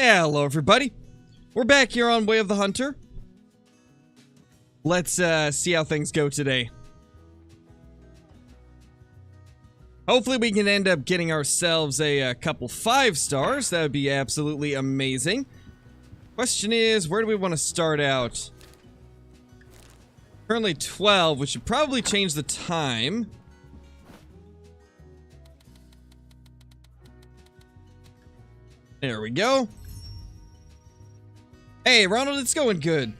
Hello everybody, we're back here on Way of the Hunter. Let's see how things go today. Hopefully we can end up getting ourselves a couple 5 stars. That would be absolutely amazing. Question is, where do we want to start out? Currently 12, we should probably change the time. There we go. Hey, Ronald, it's going good.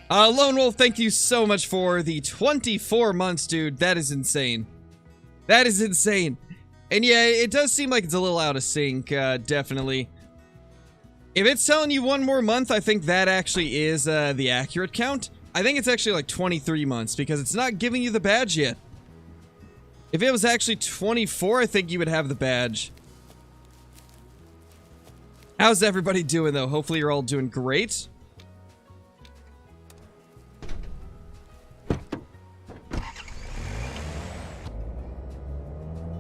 Lone Wolf, thank you so much for the 24 months, dude. That is insane. That is insane. And yeah, it does seem like it's a little out of sync, definitely. If it's telling you 1 more month, I think that actually is the accurate count. I think it's actually like 23 months because it's not giving you the badge yet. If it was actually 24, I think you would have the badge. How's everybody doing, though? Hopefully you're all doing great.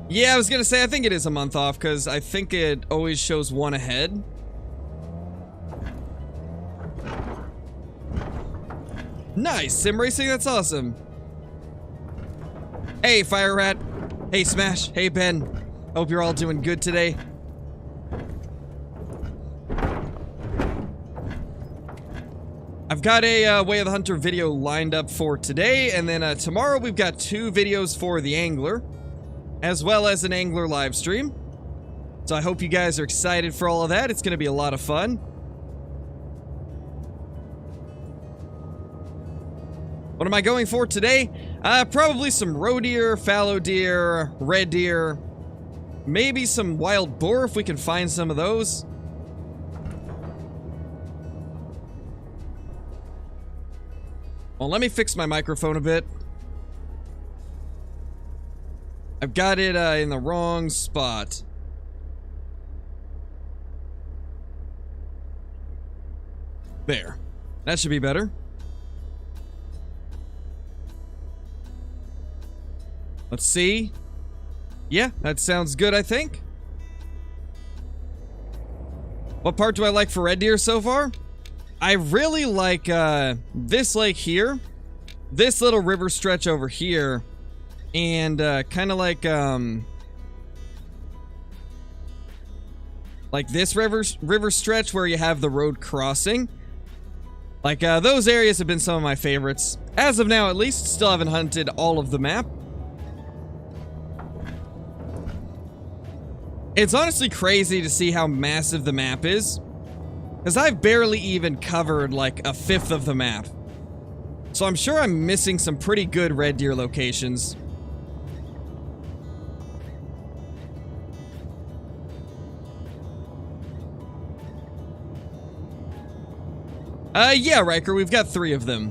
Yeah, I was gonna say, I think it is a month off, because I think it always shows 1 ahead. Nice! Sim racing, that's awesome. Hey, Fire Rat. Hey, Smash. Hey, Ben. Hope you're all doing good today. I've got a Way of the Hunter video lined up for today, and then tomorrow we've got 2 videos for the Angler, as well as an Angler live stream. So I hope you guys are excited for all of that. It's going to be a lot of fun. What am I going for today? Probably some roe deer, fallow deer, red deer, maybe some wild boar if we can find some of those. Well, let me fix my microphone a bit. I've got it in the wrong spot. There. That should be better. Let's see. Yeah, that sounds good, I think. What part do I like for red deer so far? I really like this lake here, this little river stretch over here, and kind of like this river stretch where you have the road crossing. Like those areas have been some of my favorites as of now, at least. Still haven't hunted all of the map. It's honestly crazy to see how massive the map is, because I've barely even covered like a 1/5 of the map. So I'm sure I'm missing some pretty good red deer locations. Yeah, Riker, we've got 3 of them.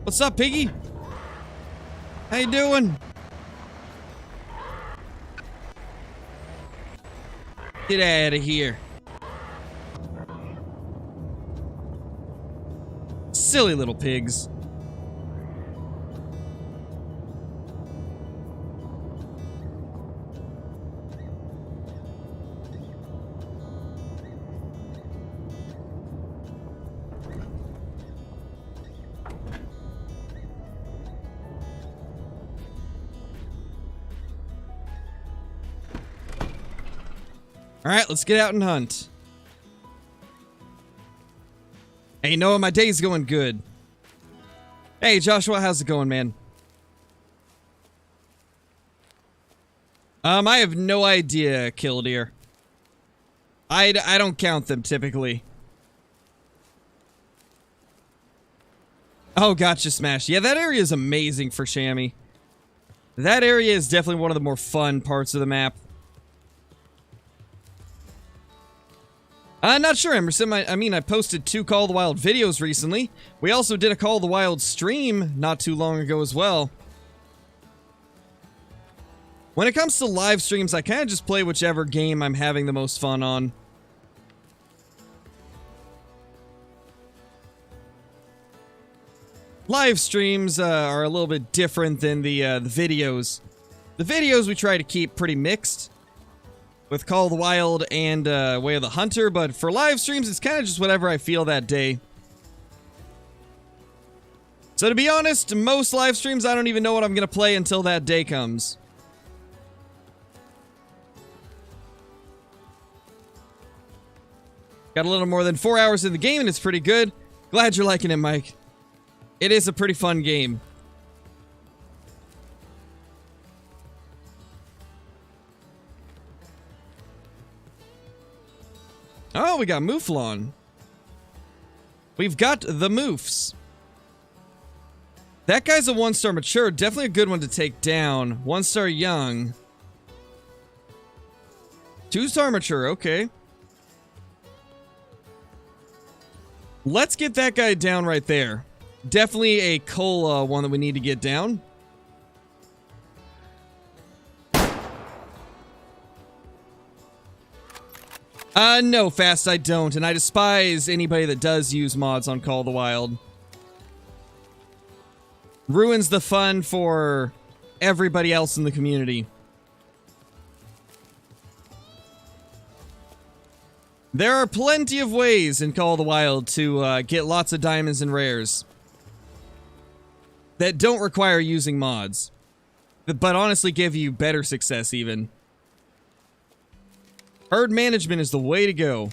What's up, Piggy? How you doing? Get out of here. Silly little pigs. Alright, let's get out and hunt. Hey, Noah, my day's going good. Hey, Joshua, how's it going, man? I have no idea, Killdeer. I don't count them, typically. Oh, gotcha, Smash. Yeah, that area is amazing for chamois. That area is definitely one of the more fun parts of the map. Not sure, Emerson. I mean, I posted 2 Call of the Wild videos recently. We also did a Call of the Wild stream not too long ago as well. When it comes to live streams, I kind of just play whichever game I'm having the most fun on. Live streams are a little bit different than the videos. The videos we try to keep pretty mixed. with Call of the Wild and Way of the Hunter, but for live streams, it's kind of just whatever I feel that day. So to be honest, most live streams, I don't even know what I'm going to play until that day comes. Got a little more than 4 hours in the game, and it's pretty good. Glad you're liking it, Mike. It is a pretty fun game. Oh, we got Mouflon. We've got the Moofs. That guy's a 1-star mature. Definitely a good one to take down. 1-star young. 2-star mature, okay. Let's get that guy down right there. Definitely a cola one that we need to get down. No, Fast, I don't, and I despise anybody that does use mods on Call of the Wild. Ruins the fun for everybody else in the community. There are plenty of ways in Call of the Wild to get lots of diamonds and rares that don't require using mods, but honestly give you better success even. Herd management is the way to go.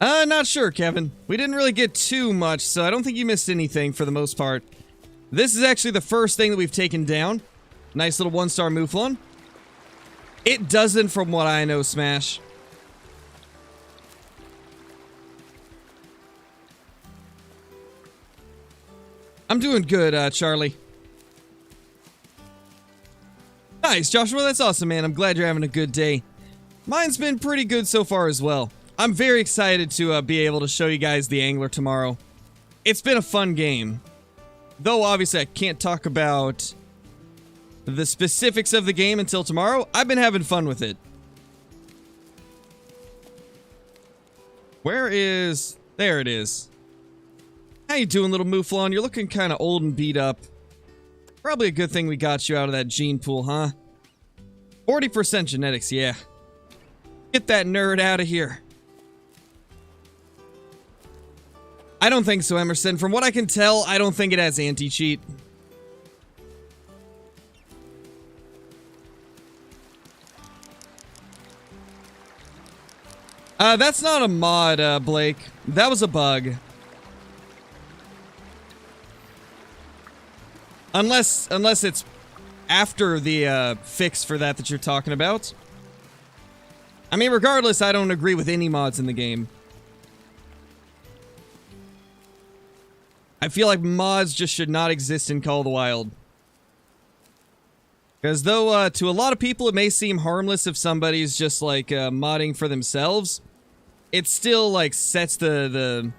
Not sure, Kevin. We didn't really get too much, so I don't think you missed anything for the most part. This is actually the first thing that we've taken down. Nice little 1-star Mouflon. It doesn't, from what I know, smash. I'm doing good, Charlie. Nice, Joshua. That's awesome, man. I'm glad you're having a good day. Mine's been pretty good so far as well. I'm very excited to be able to show you guys the Angler tomorrow. It's been a fun game. Though, obviously, I can't talk about the specifics of the game until tomorrow. I've been having fun with it. Where is... There it is. How you doing, little Mouflon? You're looking kind of old and beat up. Probably a good thing we got you out of that gene pool, huh? 40% genetics, yeah. Get that nerd out of here. I don't think so, Emerson. From what I can tell, I don't think it has anti-cheat. That's not a mod, Blake. That was a bug. Unless it's after the fix for that you're talking about. I mean, regardless, I don't agree with any mods in the game. I feel like mods just should not exist in Call of the Wild. Because though to a lot of people it may seem harmless if somebody's just like modding for themselves, it still like sets the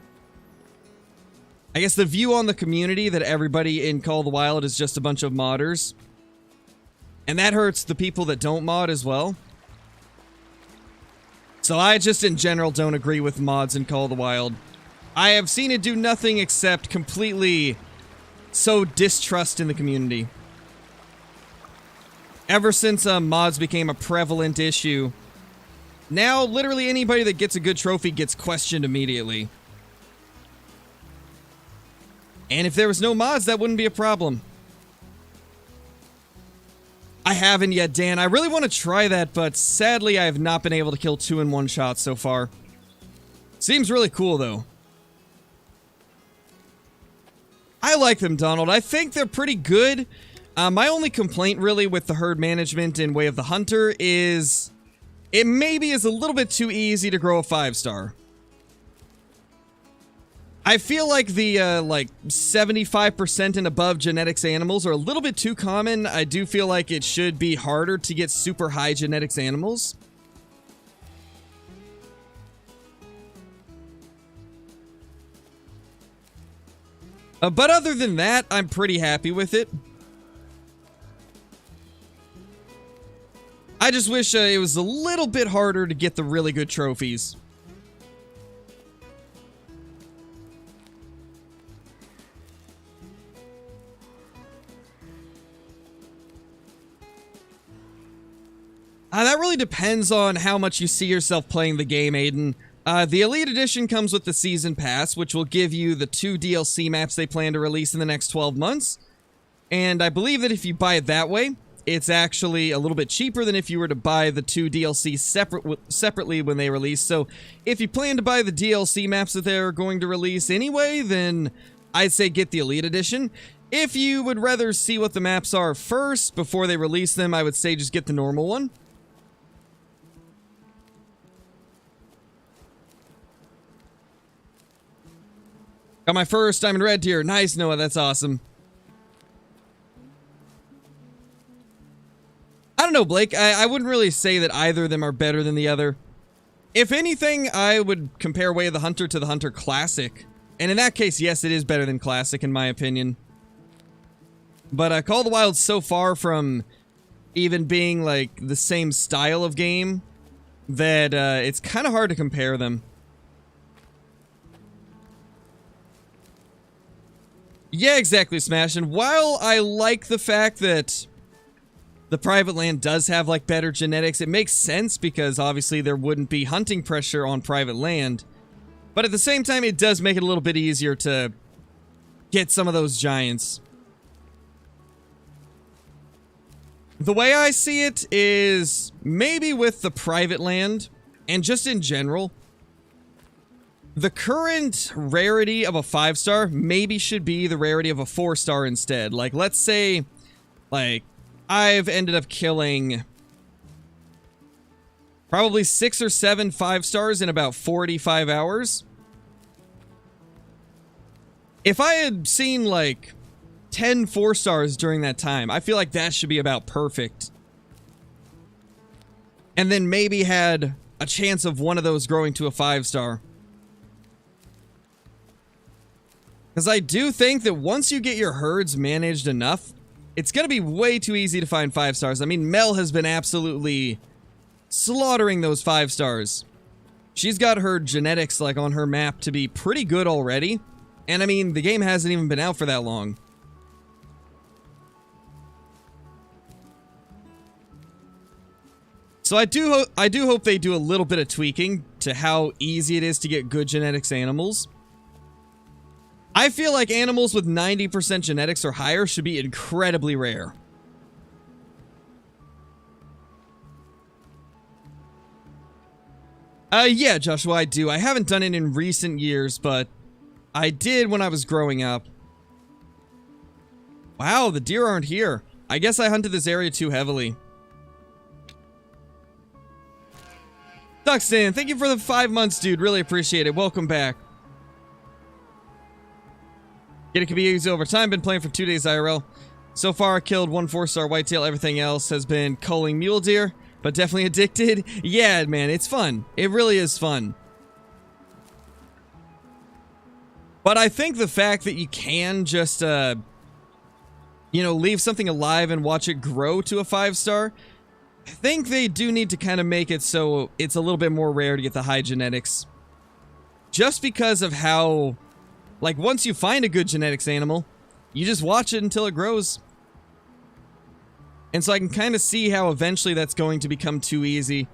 I guess the view on the community that everybody in Call of the Wild is just a bunch of modders. And that hurts the people that don't mod as well. So I just in general don't agree with mods in Call of the Wild. I have seen it do nothing except completely sow distrust in the community. Ever since mods became a prevalent issue, now literally anybody that gets a good trophy gets questioned immediately. And if there was no mods, that wouldn't be a problem. I haven't yet, Dan. I really want to try that, but sadly I have not been able to kill 2 in 1 shot so far. Seems really cool, though. I like them, Donald. I think they're pretty good. My only complaint, really, with the herd management in Way of the Hunter is it maybe is a little bit too easy to grow a 5-star. I feel like the, like, 75% and above genetics animals are a little bit too common. I do feel like it should be harder to get super high genetics animals. But other than that, I'm pretty happy with it. I just wish it was a little bit harder to get the really good trophies. That really depends on how much you see yourself playing the game, Aiden. The Elite Edition comes with the Season Pass, which will give you the 2 DLC maps they plan to release in the next 12 months. And I believe that if you buy it that way, it's actually a little bit cheaper than if you were to buy the 2 DLC separately when they release. So if you plan to buy the DLC maps that they're going to release anyway, then I'd say get the Elite Edition. If you would rather see what the maps are first before they release them, I would say just get the normal one. Got my first diamond red tier. Nice, Noah. That's awesome. I don't know, Blake. I wouldn't really say that either of them are better than the other. If anything, I would compare Way of the Hunter to the Hunter Classic. And in that case, yes, it is better than Classic, in my opinion. But Call of the Wild's so far from even being, like, the same style of game that it's kind of hard to compare them. Yeah, exactly, Smash. And while I like the fact that the private land does have, like, better genetics, it makes sense because, obviously, there wouldn't be hunting pressure on private land. But at the same time, it does make it a little bit easier to get some of those giants. The way I see it is maybe with the private land, and just in general, the current rarity of a 5-star maybe should be the rarity of a 4-star instead. Like, let's say, like, I've ended up killing probably 6 or 7 5-stars in about 45 hours. If I had seen, like, 10 4-stars during that time, I feel like that should be about perfect. And then maybe had a chance of one of those growing to a 5-star. Because I do think that once you get your herds managed enough, it's going to be way too easy to find 5-stars. I mean, Mel has been absolutely slaughtering those 5-stars. She's got her genetics, like, on her map to be pretty good already. And, I mean, the game hasn't even been out for that long. So I do hope they do a little bit of tweaking to how easy it is to get good genetics animals. I feel like animals with 90% genetics or higher should be incredibly rare. Yeah, Joshua, I do. I haven't done it in recent years, but I did when I was growing up. Wow, the deer aren't here. I guess I hunted this area too heavily. Duxton, thank you for the 5 months, dude. Really appreciate it. Welcome back. It can be easy over time. Been playing for 2 days IRL. So far, I killed 1 4-star whitetail. Everything else has been culling mule deer, but definitely addicted. Yeah, man, it's fun. It really is fun. But I think the fact that you can just, you know, leave something alive and watch it grow to a 5-star, I think they do need to kind of make it so it's a little bit more rare to get the high genetics. Just because of how, like, once you find a good genetics animal, you just watch it until it grows. And so I can kind of see how eventually that's going to become too easy.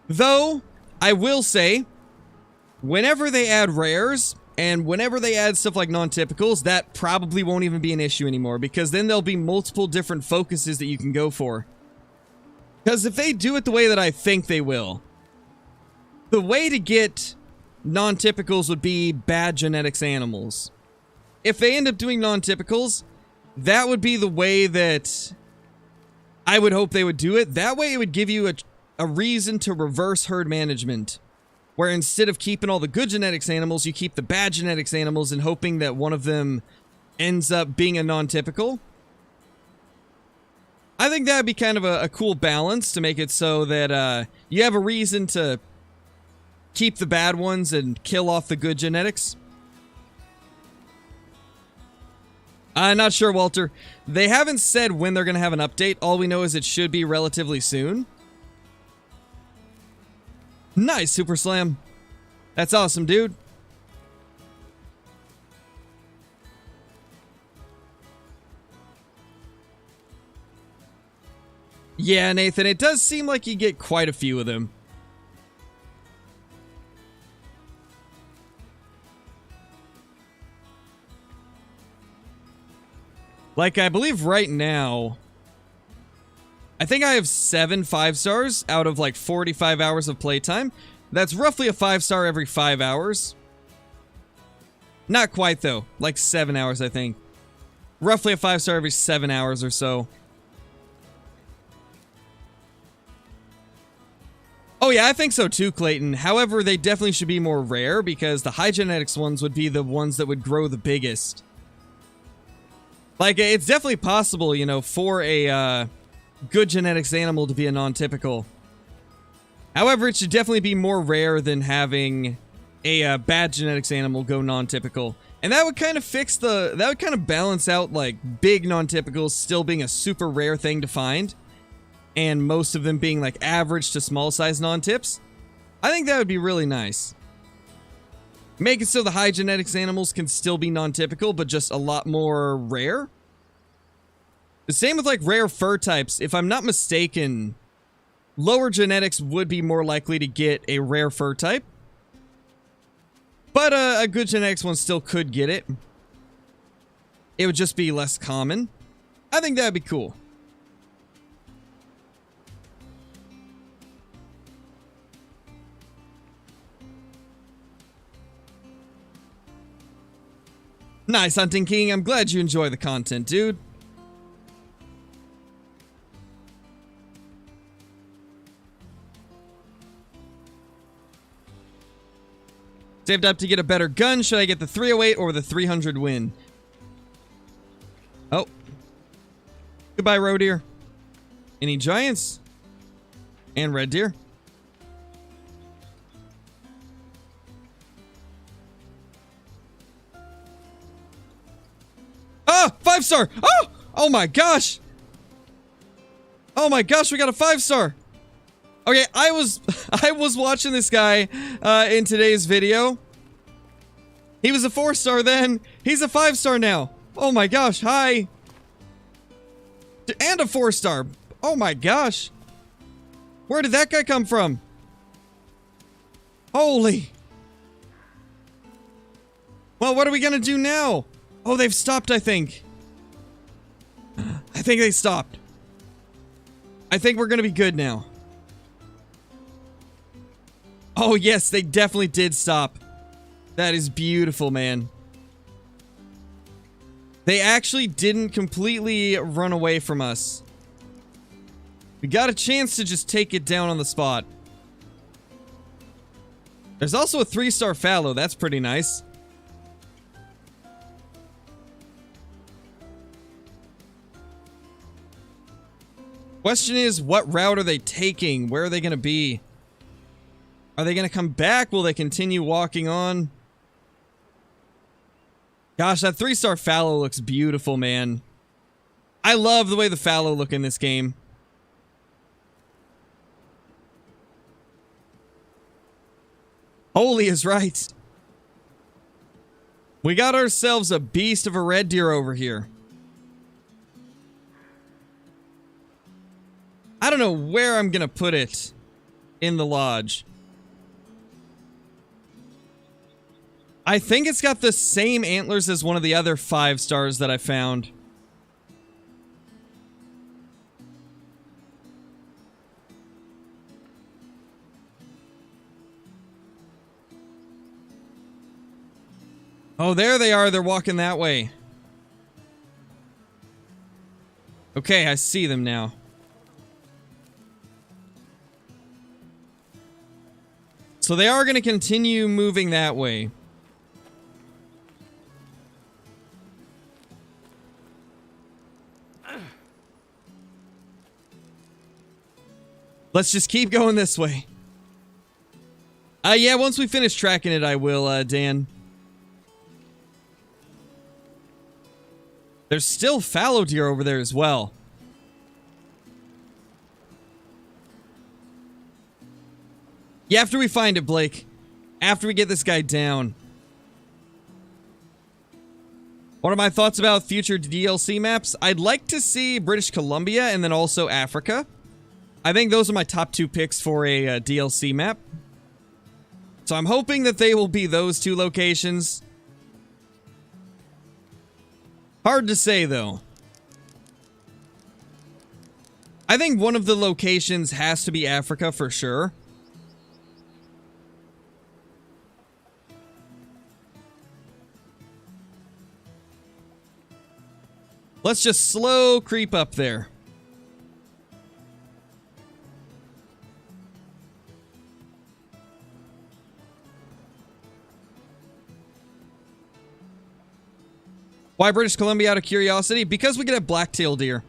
Though, I will say, whenever they add rares, and whenever they add stuff like non-typicals, that probably won't even be an issue anymore, because then there'll be multiple different focuses that you can go for. Because if they do it the way that I think they will, the way to get non-typicals would be bad genetics animals. If they end up doing non-typicals, that would be the way that I would hope they would do it. That way it would give you a reason to reverse herd management, where instead of keeping all the good genetics animals, you keep the bad genetics animals and hoping that one of them ends up being a non-typical. I think that'd be kind of a cool balance to make it so that you have a reason to keep the bad ones and kill off the good genetics. I'm not sure, Walter. They haven't said when they're going to have an update. All we know is it should be relatively soon. Nice, Super Slam. That's awesome, dude. Yeah, Nathan, it does seem like you get quite a few of them. Like, I believe right now, I think I have 7 5-stars out of like 45 hours of playtime. That's roughly a 5-star every 5 hours. Not quite though, like 7 hours I think. Roughly a 5-star every 7 hours or so. Oh yeah, I think so too, Clayton. However, they definitely should be more rare because the high genetics ones would be the ones that would grow the biggest. Like, it's definitely possible, you know, for a good genetics animal to be a non-typical. However, it should definitely be more rare than having a bad genetics animal go non-typical. And that would kind of fix that would kind of balance out, like, big non-typicals still being a super rare thing to find. And most of them being, like, average to small size non-tips. I think that would be really nice. Make it so the high genetics animals can still be non-typical, but just a lot more rare. The same with, like, rare fur types. If I'm not mistaken, lower genetics would be more likely to get a rare fur type. But a good genetics one still could get it. It would just be less common. I think that'd be cool. Nice, Hunting King. I'm glad you enjoy the content, dude. Saved up to get a better gun. Should I get the 308 or the 300 win? Oh. Goodbye, roe deer. Any giants? And red deer. Ah! 5-star! Oh! Oh my gosh! Oh my gosh, we got a 5-star! Okay, I was watching this guy in today's video. He was a 4-star then. He's a 5-star now. Oh my gosh, hi. And a 4-star. Oh my gosh. Where did that guy come from? Holy. Well, what are we gonna do now? Oh, they've stopped, I think. I think they stopped. I think we're gonna be good now. Oh, yes, they definitely did stop. That is beautiful, man. They actually didn't completely run away from us. We got a chance to just take it down on the spot. There's also a 3-star fallow. That's pretty nice. Question is, what route are they taking? Where are they going to be? Are they going to come back? Will they continue walking on? Gosh, that 3-star fallow looks beautiful, man. I love the way the fallow look in this game. Holy is right. We got ourselves a beast of a red deer over here. I don't know where I'm going to put it in the lodge. I think it's got the same antlers as one of the other 5-stars that I found. Oh, there they are. They're walking that way. Okay, I see them now. So they are going to continue moving that way. Let's just keep going this way. Yeah, once we finish tracking it, I will, Dan. There's still fallow deer over there as well. Yeah, after we find it, Blake. After we get this guy down. What are my thoughts about future DLC maps? I'd like to see British Columbia and then also Africa. I think those are my top 2 picks for a DLC map. So I'm hoping that they will be those 2 locations. Hard to say, though. I think one of the locations has to be Africa for sure. Let's just slow creep up there. Why British Columbia out of curiosity? Because we could have black-tailed deer.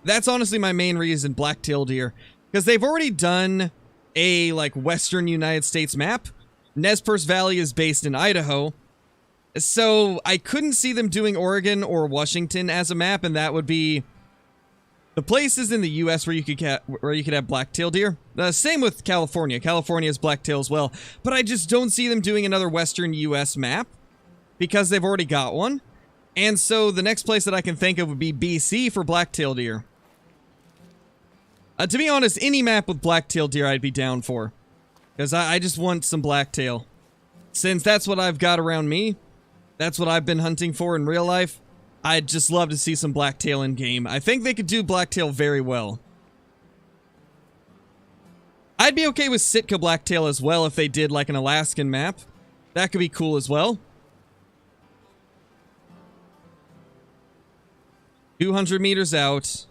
That's honestly my main reason, black-tailed deer. Because they've already done a, like, Western United States map. Nez Perce Valley is based in Idaho. So I couldn't see them doing Oregon or Washington as a map, and that would be the places in the U.S. where you could have black-tailed deer. Same with California. California has black-tail as well. But I just don't see them doing another Western U.S. map because they've already got one. And so the next place that I can think of would be BC for black-tailed deer. To be honest, any map with black-tailed deer I'd be down for. Because I just want some blacktail. Since that's what I've got around me, that's what I've been hunting for in real life, I'd just love to see some blacktail in game. I think they could do blacktail very well. I'd be okay with Sitka blacktail as well if they did like an Alaskan map. That could be cool as well. 200 meters out.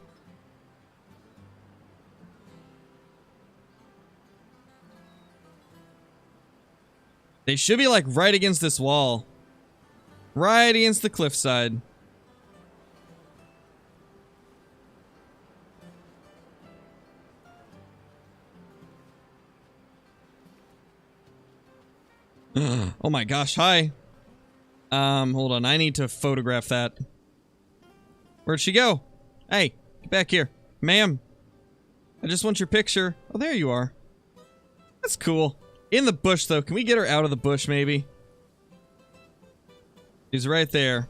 They should be like right against this wall. Right against the cliffside. Oh my gosh, hi. Hold on, I need to photograph that. Where'd she go? Hey, get back here. Ma'am. I just want your picture. Oh, there you are. That's cool. In the bush, though. Can we get her out of the bush, maybe? She's right there.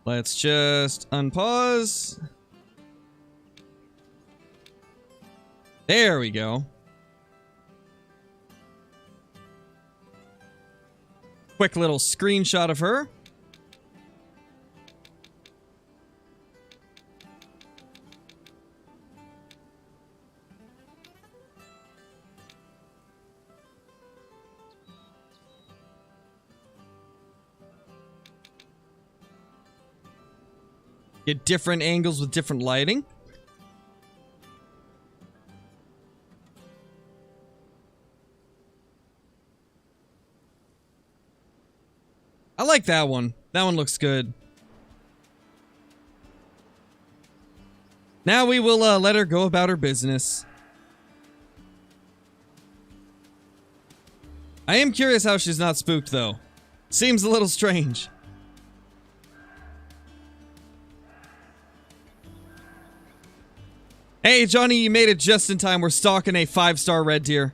Let's just unpause. There we go. Quick little screenshot of her. Get different angles with different lighting. I like that one. That one looks good. Now we will let her go about her business. I am curious how she's not spooked, though. Seems a little strange. Hey, Johnny, you made it just in time. We're stalking a 5-star red deer.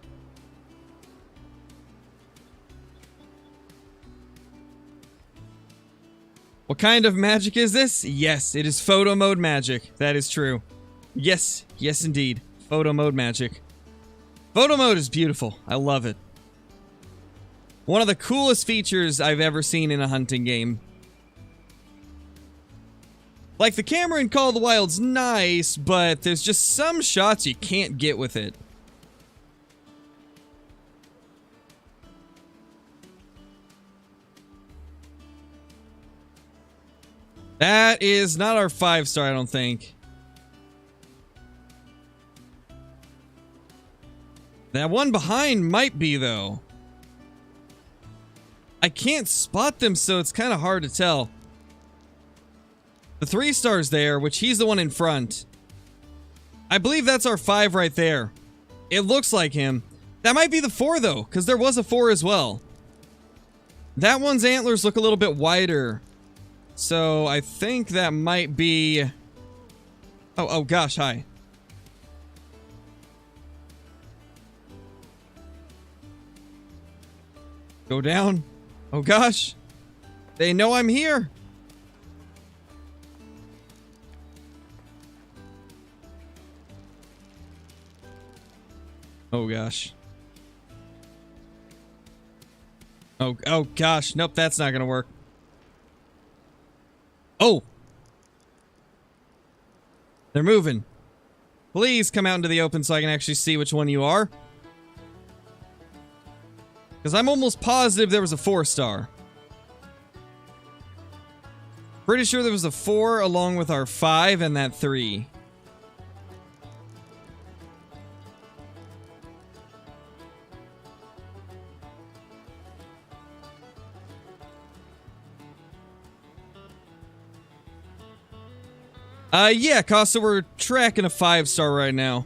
What kind of magic is this? Yes, it is photo mode magic. That is true. Yes, yes indeed. Photo mode magic. Photo mode is beautiful. I love it. One of the coolest features I've ever seen in a hunting game. Like, the camera in Call of the Wild's nice, but there's just some shots you can't get with it. That is not our 5-star, I don't think. That one behind might be, though. I can't spot them, so it's kind of hard to tell. The 3-star's there, which he's the one in front. I believe that's our 5 right there. It looks like him. That might be the 4, though, because there was a 4 as well. That one's antlers look a little bit wider. So I think that might be... Oh gosh, hi. Go down. Oh gosh. They know I'm here. Oh gosh. Oh gosh. Nope, that's not gonna work. Oh! They're moving. Please come out into the open so I can actually see which one you are. Because I'm almost positive there was a 4-star. Pretty sure there was a 4 along with our 5 and that 3. Yeah, Costa, we're tracking a 5-star right now.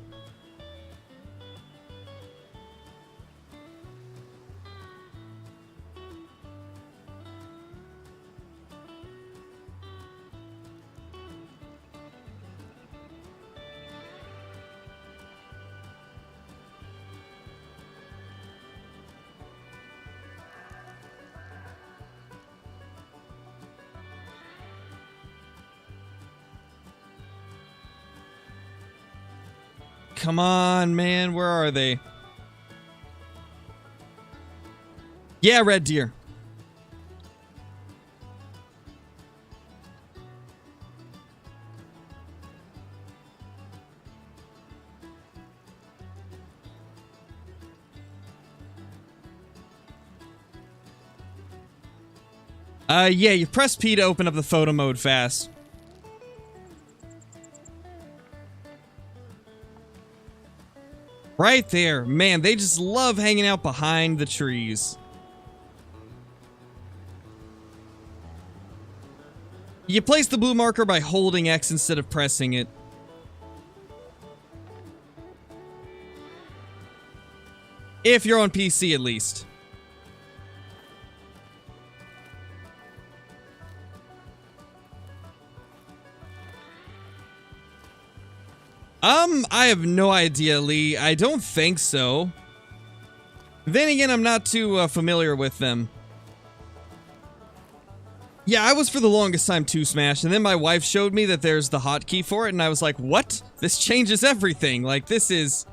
Come on, man. Where are they? Yeah, red deer. Yeah, you press P to open up the photo mode fast. Right there. Man, they just love hanging out behind the trees. You place the blue marker by holding X instead of pressing it. If you're on PC, at least. I have no idea, Lee. I don't think so. Then again, I'm not too familiar with them. Yeah, I was for the longest time 2-smash, and then my wife showed me that there's the hotkey for it, and I was like, what? This changes everything. Like, this is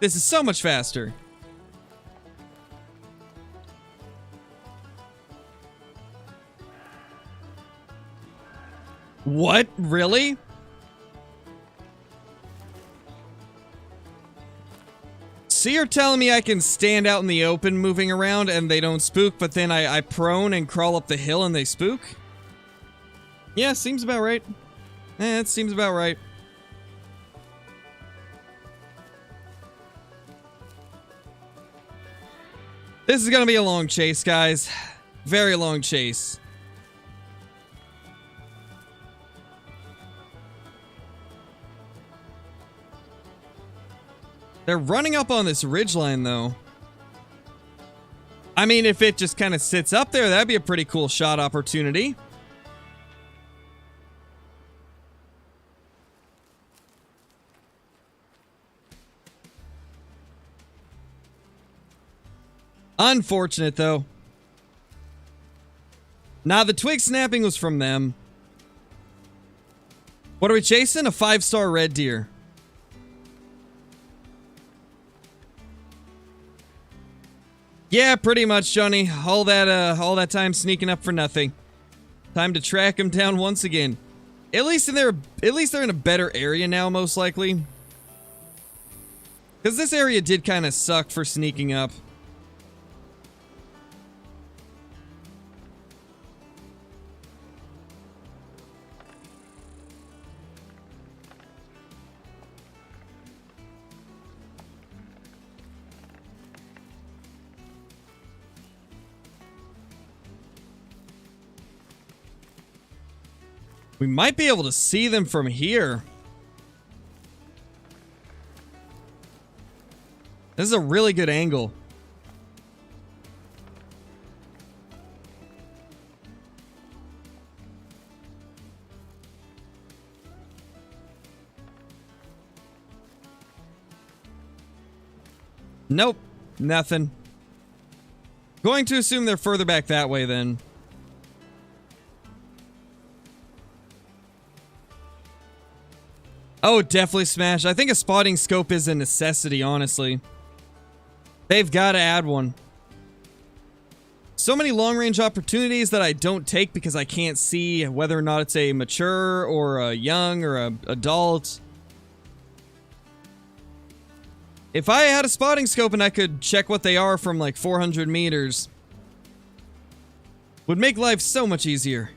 so much faster. What? Really? So you're telling me I can stand out in the open moving around and they don't spook, but then I prone and crawl up the hill and they spook? Yeah, seems about right. It seems about right. This is gonna be a long chase, guys. Very long chase. They're running up on this ridgeline, though. I mean, if it just kind of sits up there, that'd be a pretty cool shot opportunity. Unfortunate, though. Nah, the twig snapping was from them. What are we chasing? A 5-star red deer. Yeah, pretty much, Johnny. All that time sneaking up for nothing. Time to track him down once again. At least they're in a better area now, most likely. Because this area did kind of suck for sneaking up. We might be able to see them from here. This is a really good angle. Nope, nothing. Going to assume they're further back that way then. Oh, definitely smash. I think a spotting scope is a necessity, honestly. They've got to add one. So many long-range opportunities that I don't take because I can't see whether or not it's a mature or a young or a adult. If I had a spotting scope and I could check what they are from like 400 meters, would make life so much easier.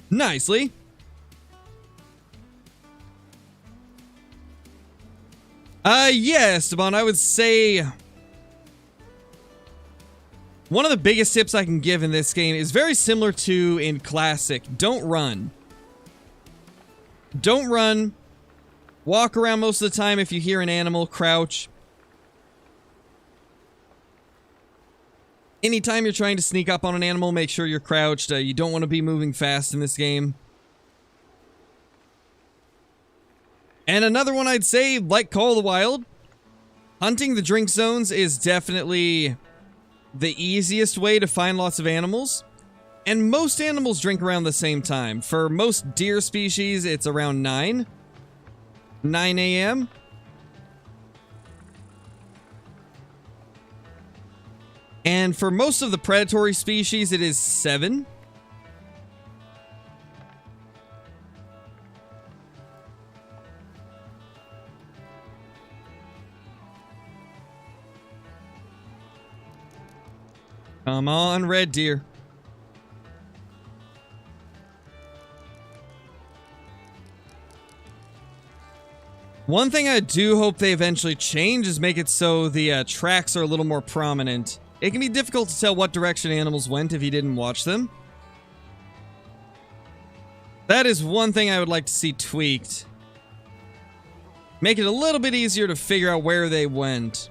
Nicely. Yeah, Esteban, I would say one of the biggest tips I can give in this game is very similar to in Classic. Don't run. Don't run. Walk around most of the time. If you hear an animal, crouch. Anytime you're trying to sneak up on an animal, make sure you're crouched. You don't want to be moving fast in this game. And another one I'd say, like Call of the Wild, hunting the drink zones is definitely the easiest way to find lots of animals. And most animals drink around the same time. For most deer species, it's around 9 a.m. And for most of the predatory species, it is 7. Come on, red deer. One thing I do hope they eventually change is make it so the tracks are a little more prominent. It can be difficult to tell what direction animals went if you didn't watch them. That is one thing I would like to see tweaked. Make it a little bit easier to figure out where they went.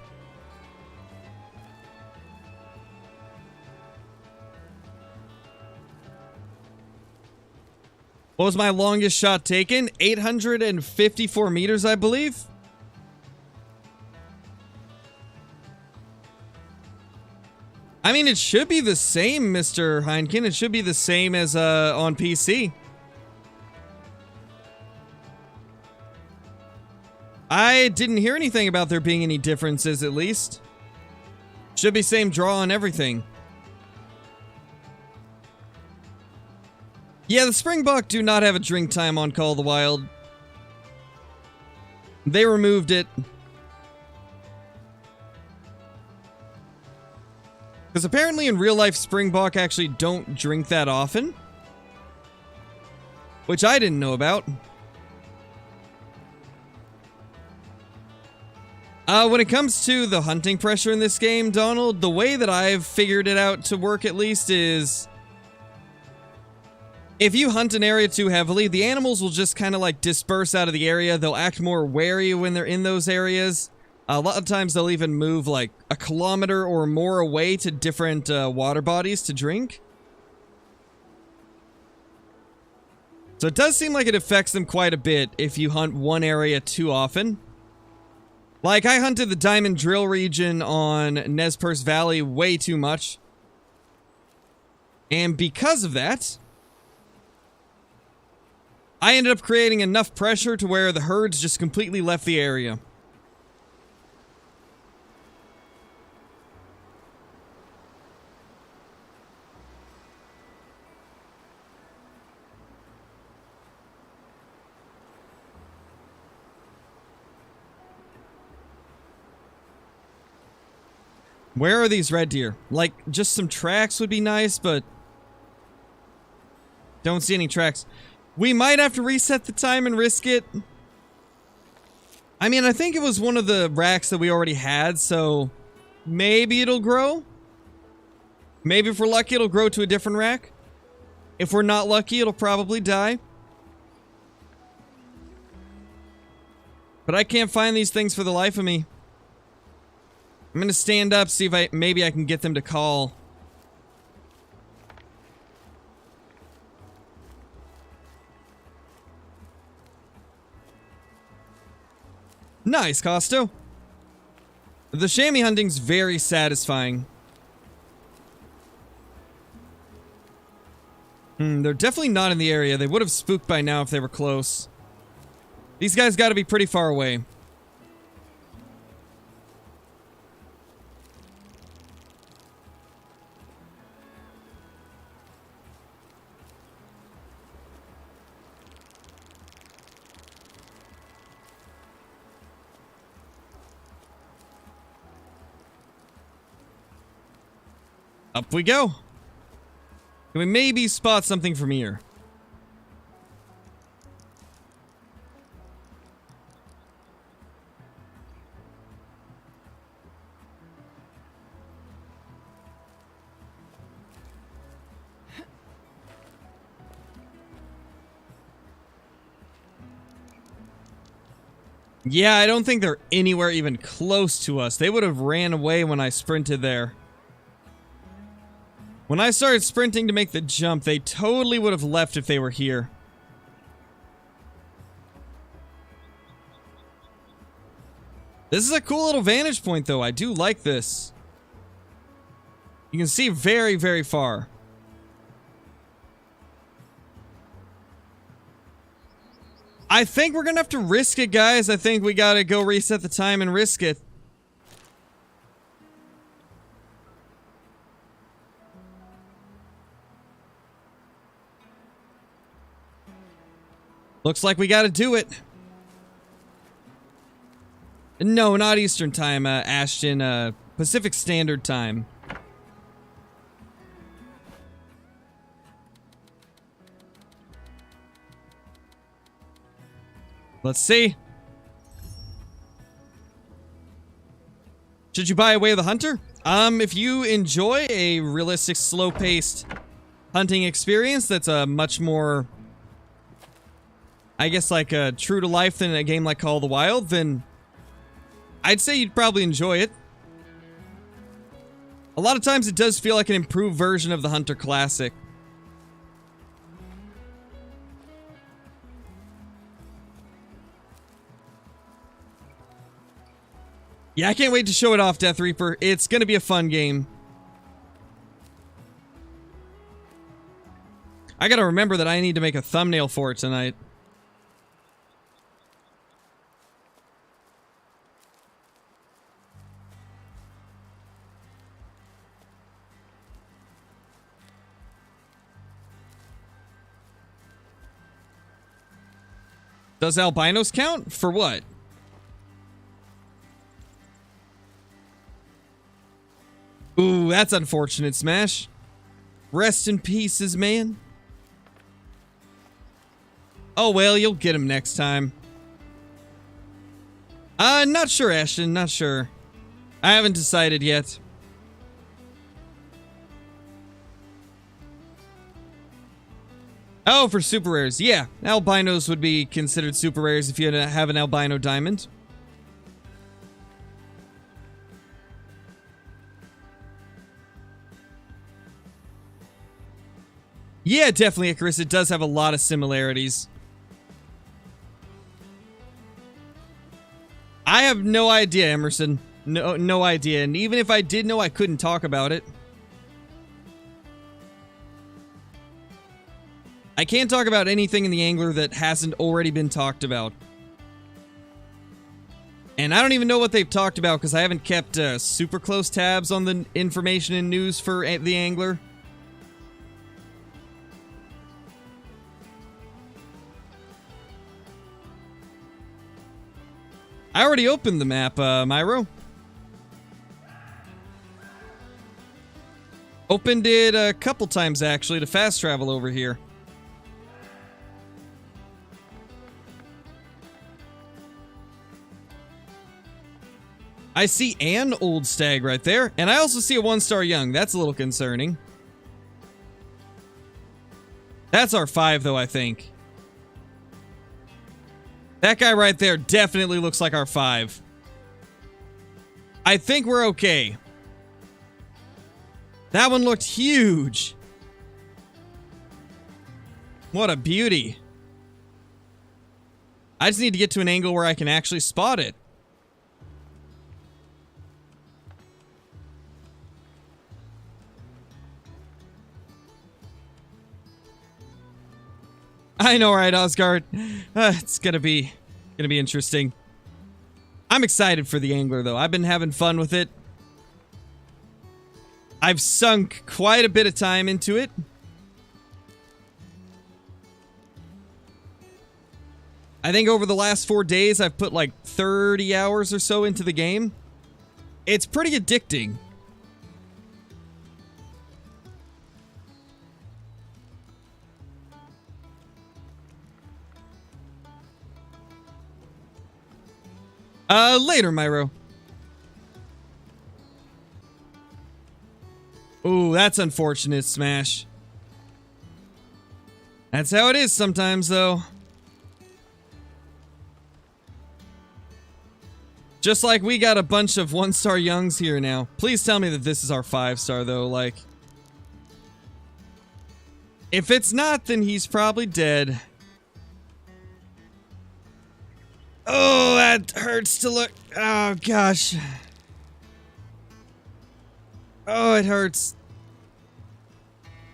What was my longest shot taken? 854 meters, I believe. I mean, it should be the same, Mr. Heineken. It should be the same as on PC. I didn't hear anything about there being any differences, at least. Should be same draw on everything. Yeah, the Springbok do not have a drink time on Call of the Wild. They removed it. Because apparently in real life, Springbok actually don't drink that often. Which I didn't know about. When it comes to the hunting pressure in this game, Donald, the way that I've figured it out to work at least is, if you hunt an area too heavily, the animals will just kind of like disperse out of the area. They'll act more wary when they're in those areas. A lot of times they'll even move like a kilometer or more away to different water bodies to drink. So it does seem like it affects them quite a bit if you hunt one area too often. Like, I hunted the Diamond Drill region on Nez Perce Valley way too much. And because of that, I ended up creating enough pressure to where the herds just completely left the area. Where are these red deer? Like, just some tracks would be nice, but don't see any tracks. We might have to reset the time and risk it. I mean, I think it was one of the racks that we already had, so maybe it'll grow. Maybe if we're lucky, it'll grow to a different rack. If we're not lucky, it'll probably die. But I can't find these things for the life of me. I'm gonna stand up, see if maybe I can get them to call. Nice, Costo. The chamois hunting's very satisfying. They're definitely not in the area. They would have spooked by now if they were close. These guys got to be pretty far away. Up we go. Can we maybe spot something from here? Yeah, I don't think they're anywhere even close to us. They would have ran away when I sprinted there. When I started sprinting to make the jump, they totally would have left if they were here. This is a cool little vantage point, though. I do like this. You can see very, very far. I think we're gonna have to risk it, guys. I think we gotta go reset the time and risk it. Looks like we gotta do it. No, not Eastern time, Ashton, Pacific Standard Time. Let's see. Should you buy Way of the Hunter? If you enjoy a realistic, slow-paced hunting experience that's a much more, I guess, like true to life than a game like Call of the Wild, then I'd say you'd probably enjoy it. A lot of times it does feel like an improved version of the Hunter Classic. Yeah, I can't wait to show it off, Death Reaper. It's gonna be a fun game. I gotta remember that I need to make a thumbnail for it tonight. Does albinos count? For what? Ooh, that's unfortunate, Smash. Rest in pieces, man. Oh, well, you'll get him next time. Not sure, Ashton, not sure. I haven't decided yet. Oh, for super rares. Yeah, albinos would be considered super rares if you had to have an albino diamond. Yeah, definitely, Icarus. It does have a lot of similarities. I have no idea, Emerson. No idea. And even if I did know, I couldn't talk about it. I can't talk about anything in the Angler that hasn't already been talked about. And I don't even know what they've talked about because I haven't kept super close tabs on the information and news for the Angler. I already opened the map, Myro. Opened it a couple times, actually, to fast travel over here. I see an old stag right there, and I also see a 1-star young. That's a little concerning. That's our 5, though, I think. That guy right there definitely looks like our 5. I think we're okay. That one looked huge. What a beauty. I just need to get to an angle where I can actually spot it. I know, right, Osgard? It's gonna be interesting. I'm excited for the angler, though. I've been having fun with it. I've sunk quite a bit of time into it. I think over the last 4 days, I've put like 30 hours or so into the game. It's pretty addicting. Later, Myro. Ooh, that's unfortunate, Smash. That's how it is sometimes, though. Just like we got a bunch of 1-star youngs here now. Please tell me that this is our 5-star, though, like... If it's not, then he's probably dead. Oh, that hurts to look... Oh, gosh. Oh, it hurts.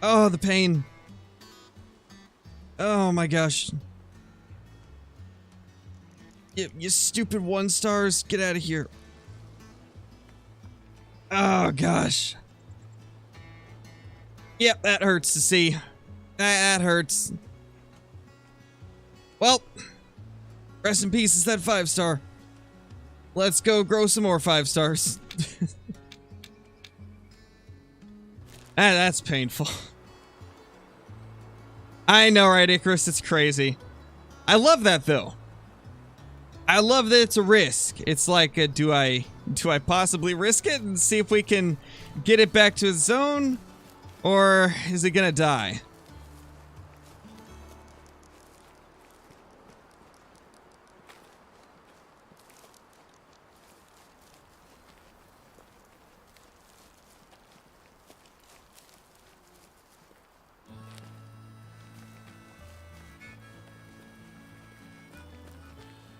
Oh, the pain. Oh, my gosh. You stupid 1-stars. Get out of here. Oh, gosh. Yep, that hurts to see. That hurts. Well, rest in peace is that 5-star. Let's go grow some more 5-stars. That's painful. I know, right, Icarus? It's crazy. I love that, though. I love that it's a risk. It's like, do I possibly risk it and see if we can get it back to its zone? Or is it gonna die?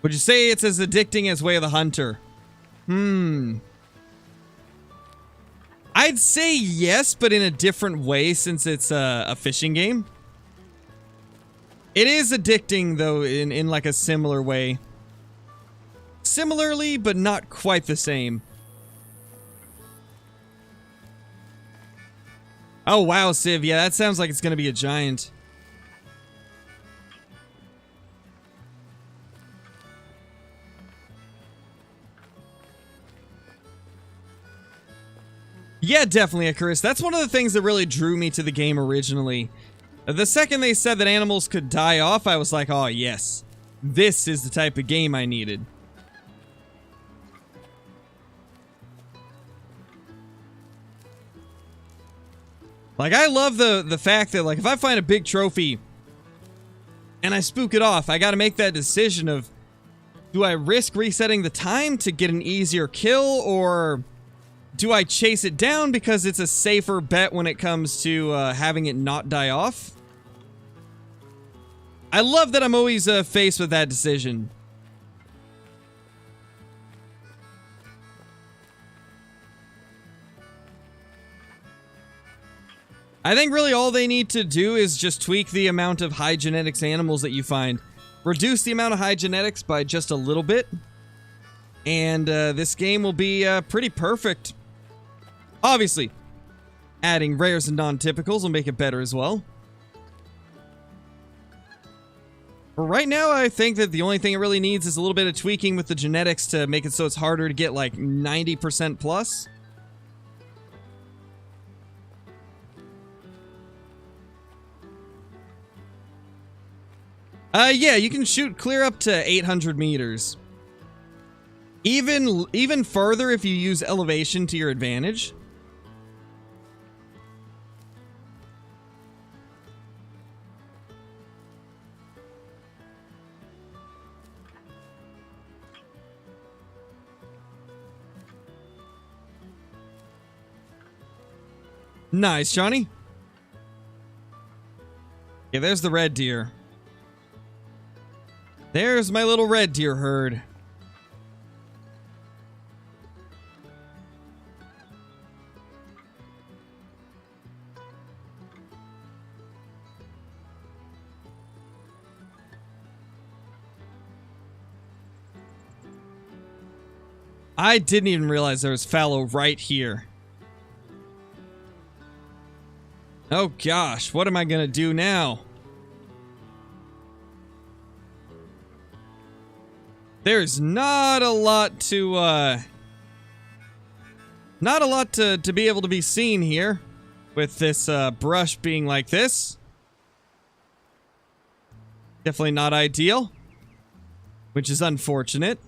Would you say it's as addicting as Way of the Hunter? I'd say yes, but in a different way since it's a fishing game. It is addicting, though, in like a similar way. Similarly, but not quite the same. Oh, wow, Civ. Yeah, that sounds like it's going to be a giant. Yeah, definitely, Icarus. That's one of the things that really drew me to the game originally. The second they said that animals could die off, I was like, oh, yes. This is the type of game I needed. Like, I love the fact that, like, if I find a big trophy and I spook it off, I gotta make that decision of, do I risk resetting the time to get an easier kill, or do I chase it down because it's a safer bet when it comes to having it not die off? I love that I'm always faced with that decision. I think really all they need to do is just tweak the amount of high genetics animals that you find. Reduce the amount of high genetics by just a little bit. And this game will be pretty perfect. Obviously, adding rares and non-typicals will make it better as well. For right now, I think that the only thing it really needs is a little bit of tweaking with the genetics to make it so it's harder to get like 90% plus. Yeah, you can shoot clear up to 800 meters. Even further if you use elevation to your advantage. Nice, Johnny. Okay, there's the red deer. There's my little red deer herd. I didn't even realize there was fallow right here. Oh gosh, what am I gonna do now? There's not a lot to be able to be seen here with this brush being like this. Definitely not ideal, which is unfortunate.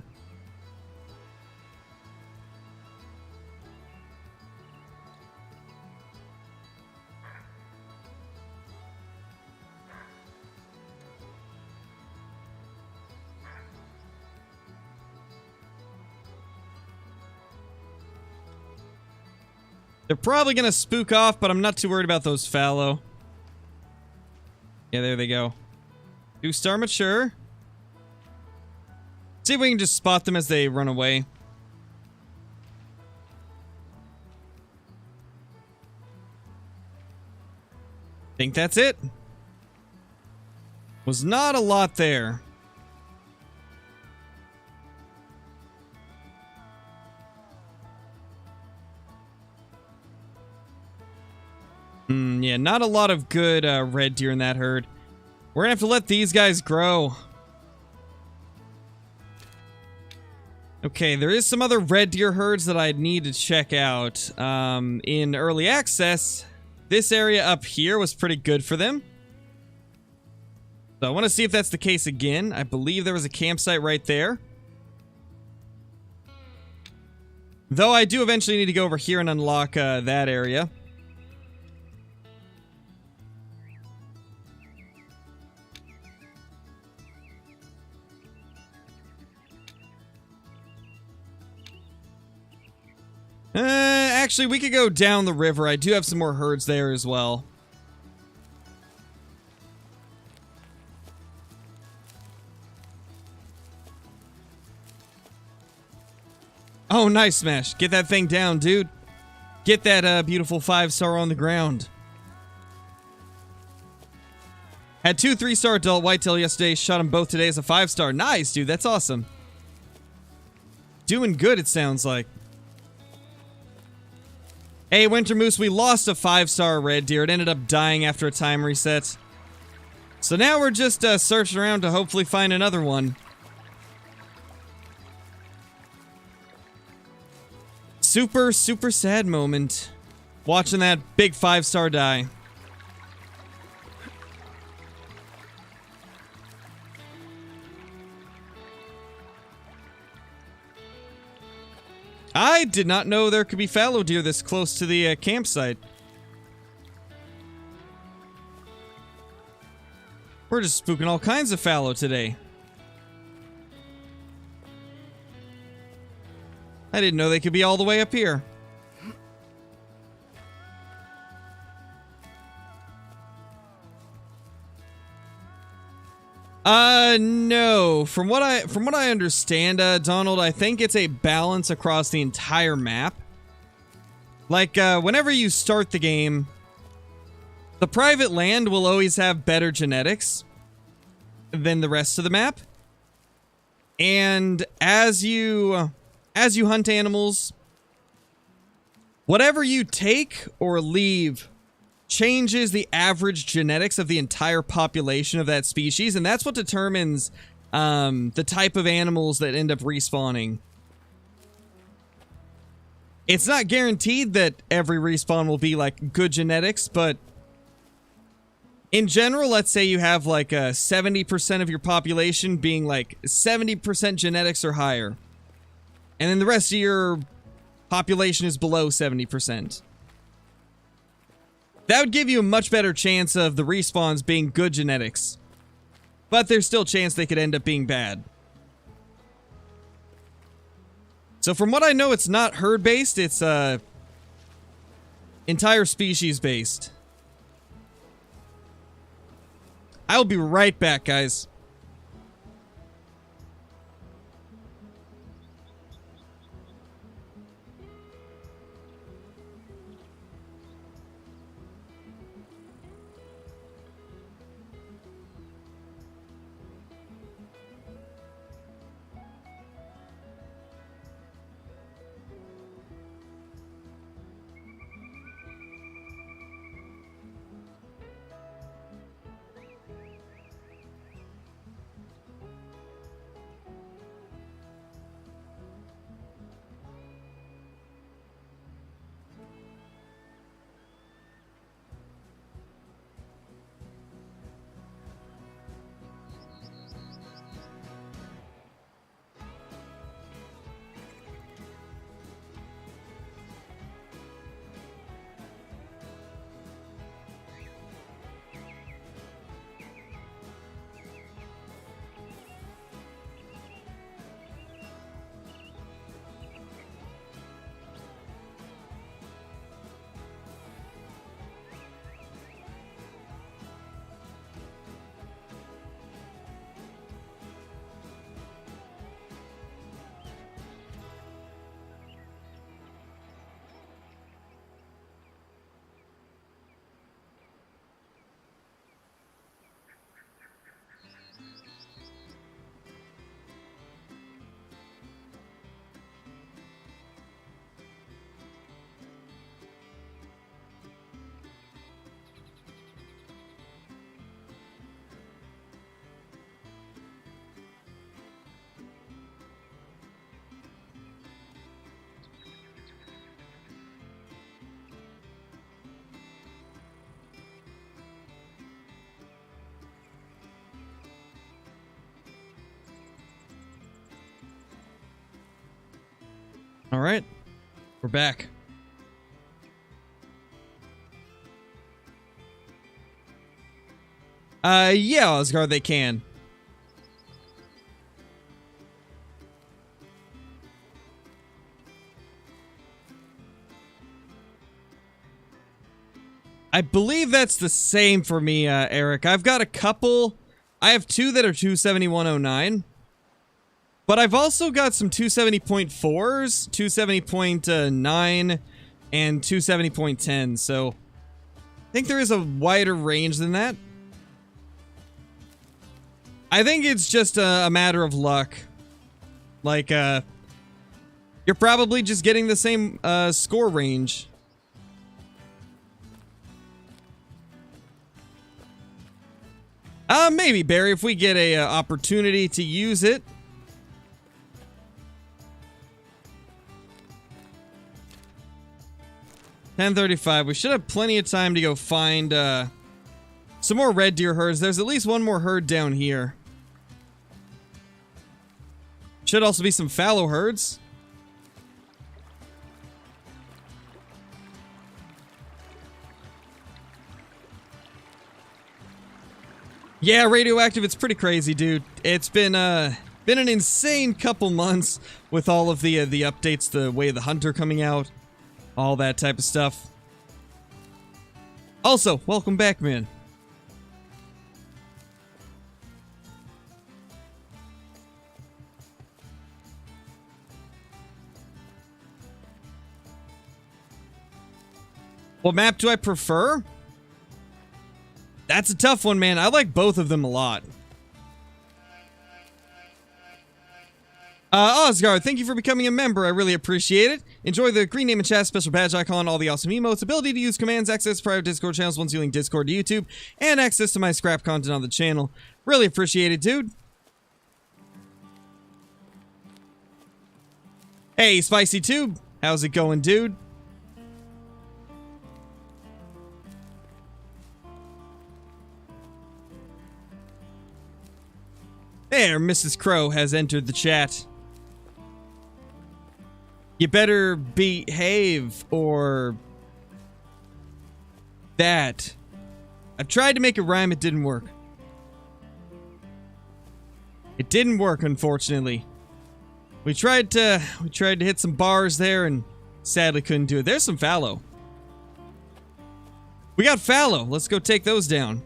They're probably gonna spook off, but I'm not too worried about those fallow. Yeah, there they go. 2-star mature. See if we can just spot them as they run away. Think that's it. Was not a lot there. Yeah, not a lot of good red deer in that herd. We're gonna have to let these guys grow. Okay, there is some other red deer herds that I need to check out. In early access, this area up here was pretty good for them. So I want to see if that's the case again. I believe there was a campsite right there. Though I do eventually need to go over here and unlock that area. Actually, we could go down the river. I do have some more herds there as well. Oh, nice, Smash. Get that thing down, dude. Get that beautiful 5-star on the ground. Had 2 3-star adult whitetail yesterday. Shot them both today as a 5-star. Nice, dude. That's awesome. Doing good, it sounds like. Hey, Winter Moose, we lost a 5-star red deer. It ended up dying after a time reset. So now we're just searching around to hopefully find another one. Super, super sad moment. Watching that big 5-star die. I did not know there could be fallow deer this close to the campsite. We're just spooking all kinds of fallow today. I didn't know they could be all the way up here. No. From what I understand, Donald, I think it's a balance across the entire map. Like, whenever you start the game, the private land will always have better genetics than the rest of the map. And as you hunt animals, whatever you take or leave changes the average genetics of the entire population of that species, and that's what determines the type of animals that end up respawning. It's not guaranteed that every respawn will be like good genetics, but in general, let's say you have like 70% of your population being like 70% genetics or higher, and then the rest of your population is below 70%. That would give you a much better chance of the respawns being good genetics. But there's still a chance they could end up being bad. So from what I know, it's not herd-based, it's entire species-based. I'll be right back, guys. All right. We're back. Yeah, Osgard, they can. I believe that's the same for me, Eric. I've got a couple. I have two that are 27109. But I've also got some 270.4s, 270.9, and 270.10. So I think there is a wider range than that. I think it's just a matter of luck. Like, you're probably just getting the same score range. Maybe, Barry, if we get a opportunity to use it. $10:35. We should have plenty of time to go find some more red deer herds. There's at least one more herd down here. Should also be some fallow herds. Yeah, radioactive, it's pretty crazy, dude. It's been an insane couple months with all of the updates, the Way of the Hunter coming out, all that type of stuff. Also, welcome back, man. What map do I prefer? That's a tough one, man. I like both of them a lot. Osgard, thank you for becoming a member. I really appreciate it. Enjoy the green name and chat, special badge icon, all the awesome emotes, ability to use commands, access to private Discord channels once you link Discord to YouTube, and access to my scrap content on the channel. Really appreciate it, dude. Hey, Spicy Tube. How's it going, dude? There, Mrs. Crow has entered the chat. You better behave, or that. I've tried to make it rhyme, it didn't work. It didn't work, unfortunately. We tried to hit some bars there and sadly couldn't do it. There's some fallow. We got fallow. Let's go take those down.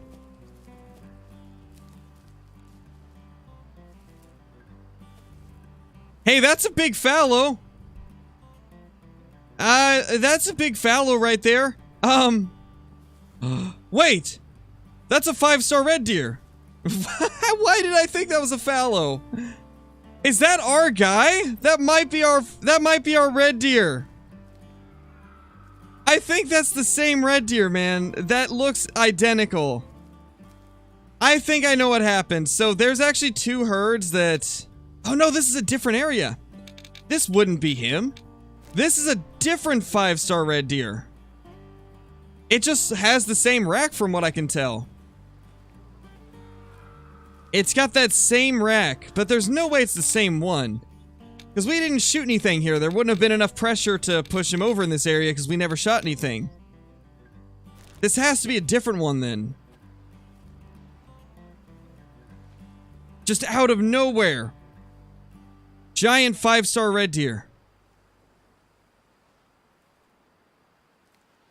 Hey, that's a big fallow. That's a big fallow right there. Wait. That's a 5-star red deer. Why did I think that was a fallow? Is that our guy? That might be our red deer. I think that's the same red deer, man. That looks identical. I think I know what happened. So there's actually two herds that... Oh no, this is a different area. This wouldn't be him. This is a different 5-star red deer. It just has the same rack from what I can tell. It's got that same rack, but there's no way it's the same one. Because we didn't shoot anything here. There wouldn't have been enough pressure to push him over in this area because we never shot anything. This has to be a different one then. Just out of nowhere. Giant 5-star red deer.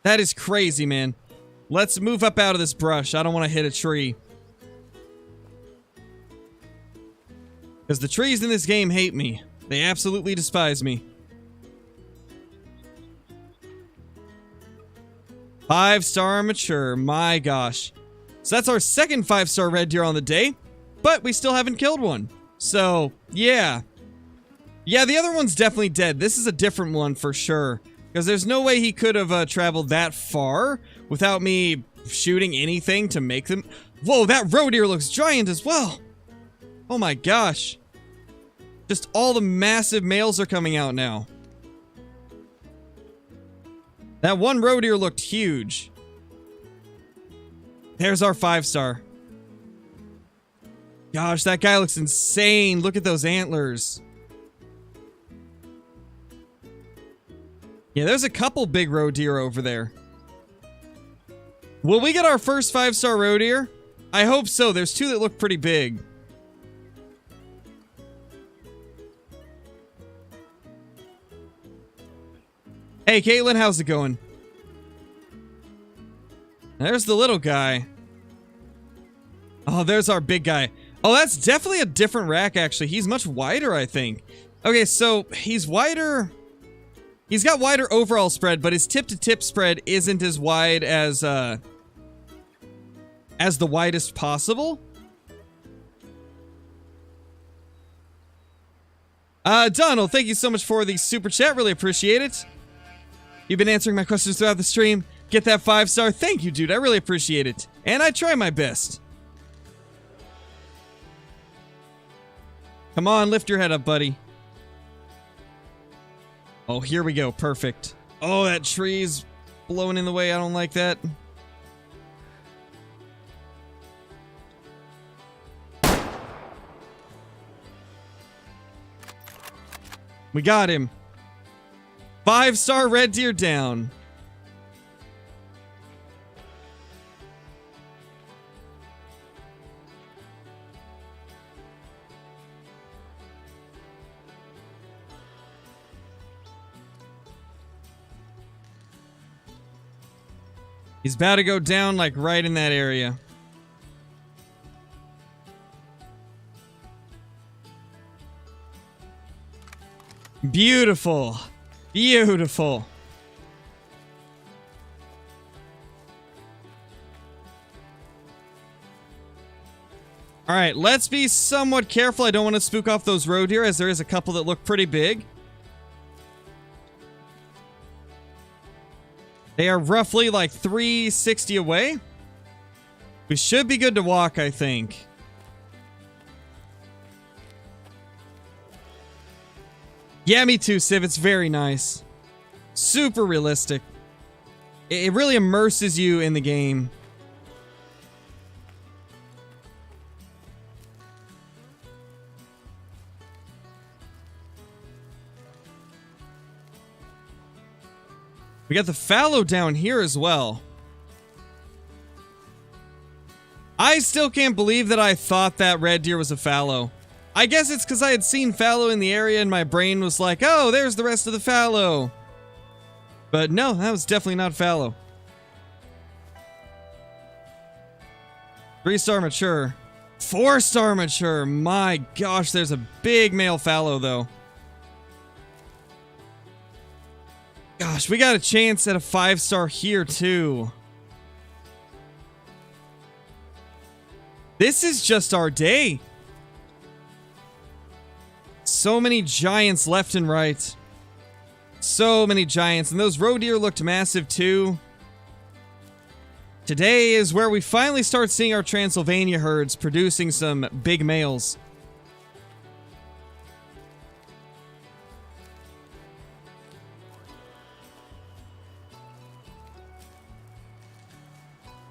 That is crazy, man. Let's move up out of this brush. I don't want to hit a tree. Because the trees in this game hate me. They absolutely despise me. 5-star mature. My gosh. So that's our second 5-star red deer on the day. But we still haven't killed one. So, yeah. Yeah, the other one's definitely dead. This is a different one for sure. Because there's no way he could have traveled that far without me shooting anything to make them... Whoa, that roe deer looks giant as well. Oh my gosh. Just all the massive males are coming out now. That one roe deer looked huge. There's our 5-star. Gosh, that guy looks insane. Look at those antlers. Yeah, there's a couple big roe deer over there. Will we get our first 5-star roe deer? I hope so. There's two that look pretty big. Hey, Caitlin, how's it going? There's the little guy. Oh, there's our big guy. Oh, that's definitely a different rack, actually. He's much wider, I think. Okay, so he's wider. He's got wider overall spread, but his tip-to-tip spread isn't as wide as the widest possible. Donald, thank you so much for the super chat. Really appreciate it. You've been answering my questions throughout the stream. Get that 5-star. Thank you, dude. I really appreciate it. And I try my best. Come on, lift your head up, buddy. Oh, here we go. Perfect. Oh, that tree's blowing in the way. I don't like that. We got him. 5-star red deer down. He's about to go down, like, right in that area. Beautiful. Beautiful. All right, let's be somewhat careful. I don't want to spook off those roe deer, as there is a couple that look pretty big. They are roughly like 360 away. We should be good to walk, I think. Yeah, me too, Civ. It's very nice. Super realistic. It really immerses you in the game. We got the fallow down here as well. I still can't believe that I thought that red deer was a fallow. I guess it's because I had seen fallow in the area and my brain was like, oh, there's the rest of the fallow. But no, that was definitely not fallow. 3-star mature. 4-star mature. My gosh, there's a big male fallow though. Gosh, we got a chance at a 5-star here too. This is just our day. So many giants left and right. So many giants. And those roe deer looked massive too. Today is where we finally start seeing our Transylvania herds producing some big males.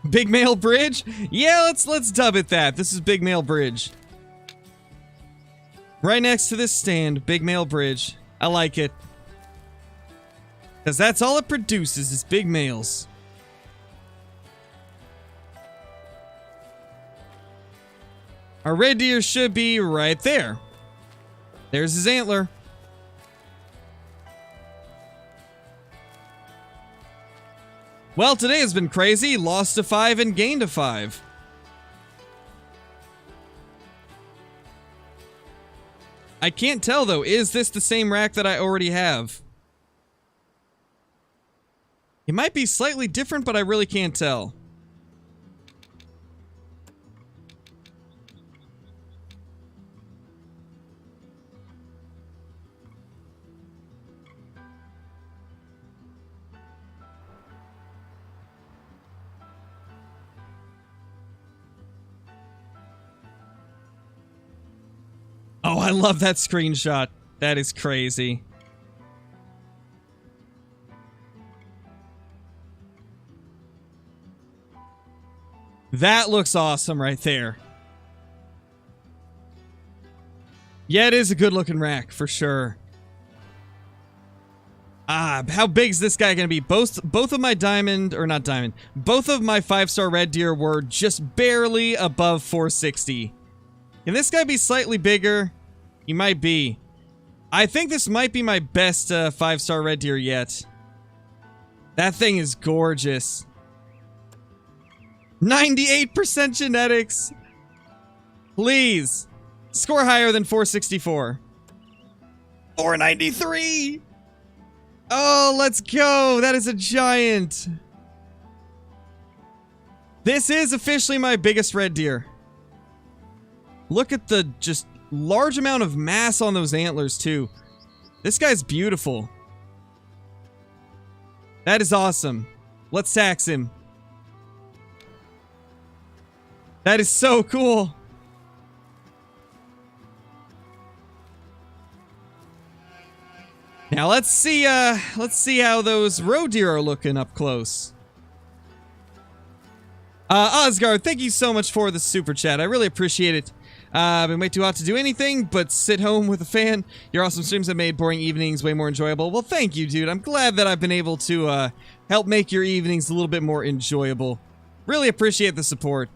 Big Male Bridge? Yeah, let's dub it that. This is Big Male Bridge. Right next to this stand, Big Male Bridge. I like it. Because that's all it produces is big males. Our red deer should be right there. There's his antler. Well, today has been crazy. Lost to 5 and gained to 5. I can't tell, though. Is this the same rack that I already have? It might be slightly different, but I really can't tell. Oh, I love that screenshot. That is crazy. That looks awesome right there. Yeah, it is a good looking rack for sure. How big is this guy gonna be? Both of my diamond, or not diamond, both of my 5-star red deer were just barely above 460. Can this guy be slightly bigger? He might be. I think this might be my best 5-star red deer yet. That thing is gorgeous. 98% genetics. Please. Score higher than 464. 493. Oh, let's go. That is a giant. This is officially my biggest red deer. Look at the just large amount of mass on those antlers, too. This guy's beautiful. That is awesome. Let's tax him. That is so cool. Now let's see how those roe deer are looking up close. Osgard, thank you so much for the super chat. I really appreciate it. I've been way too hot to do anything but sit home with a fan. Your awesome streams have made boring evenings way more enjoyable. Well, thank you, dude. I'm glad that I've been able to help make your evenings a little bit more enjoyable. Really appreciate the support.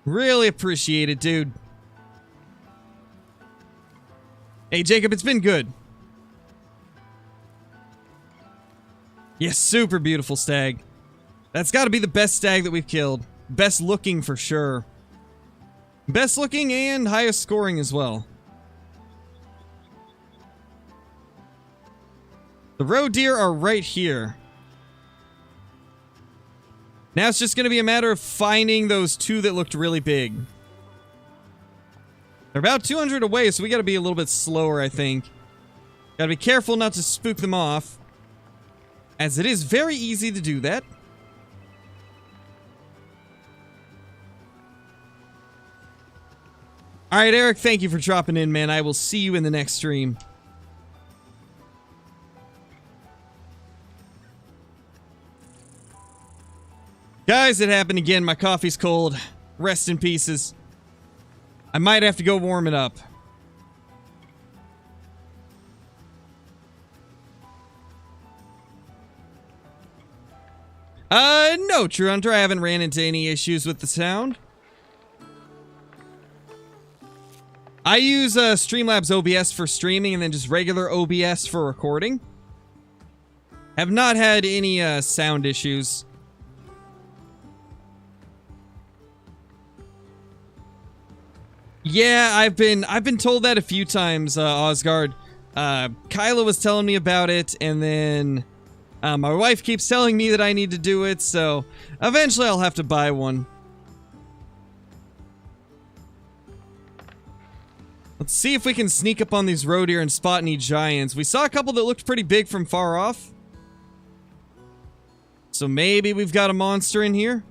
Really appreciate it, dude. Hey, Jacob, it's been good. Yes, super beautiful stag. That's got to be the best stag that we've killed. Best looking for sure. Best looking and highest scoring as well. The roe deer are right here. Now it's just going to be a matter of finding those two that looked really big. They're about 200 away, so we got to be a little bit slower, I think. Got to be careful not to spook them off, as it is very easy to do that. Alright, Eric, thank you for dropping in, man. I will see you in the next stream. Guys, it happened again. My coffee's cold. Rest in pieces. I might have to go warm it up. No, True Hunter. I haven't ran into any issues with the sound. I use Streamlabs OBS for streaming and then just regular OBS for recording. Have not had any sound issues. Yeah, I've been told that a few times, Osgard. Kyla was telling me about it, and then my wife keeps telling me that I need to do it, so eventually I'll have to buy one. Let's see if we can sneak up on these roe deer and spot any giants. We saw a couple that looked pretty big from far off. So maybe we've got a monster in here.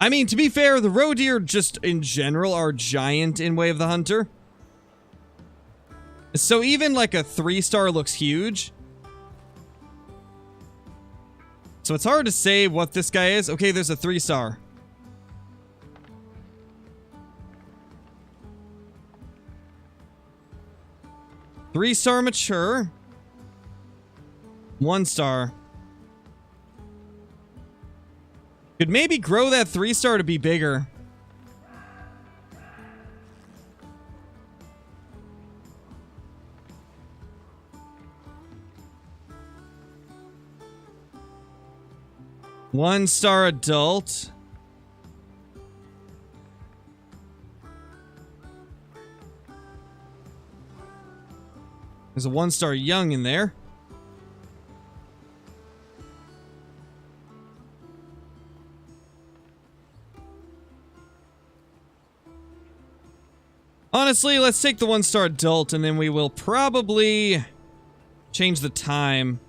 I mean, to be fair, the roe deer just in general are giant in Way of the Hunter. So even like a 3-star looks huge. So it's hard to say what this guy is. Okay, there's a 3-star. Three-star mature. 1-star. Could maybe grow that 3-star to be bigger. One-star adult. There's a 1-star young in there. Honestly, let's take the 1-star adult and then we will probably change the time.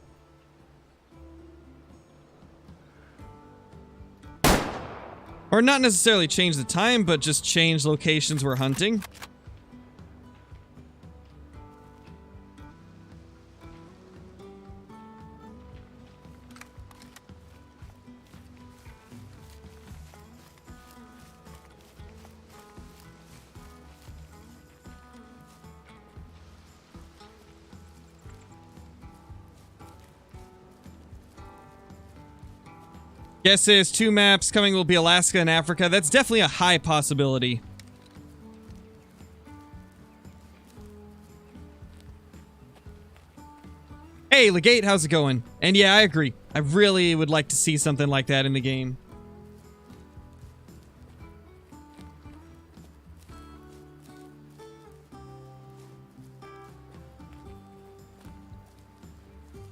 Or not necessarily change the time, but just change locations we're hunting. Guesses 2 maps coming will be Alaska and Africa. That's definitely a high possibility. Hey, Legate, how's it going? And yeah, I agree. I really would like to see something like that in the game.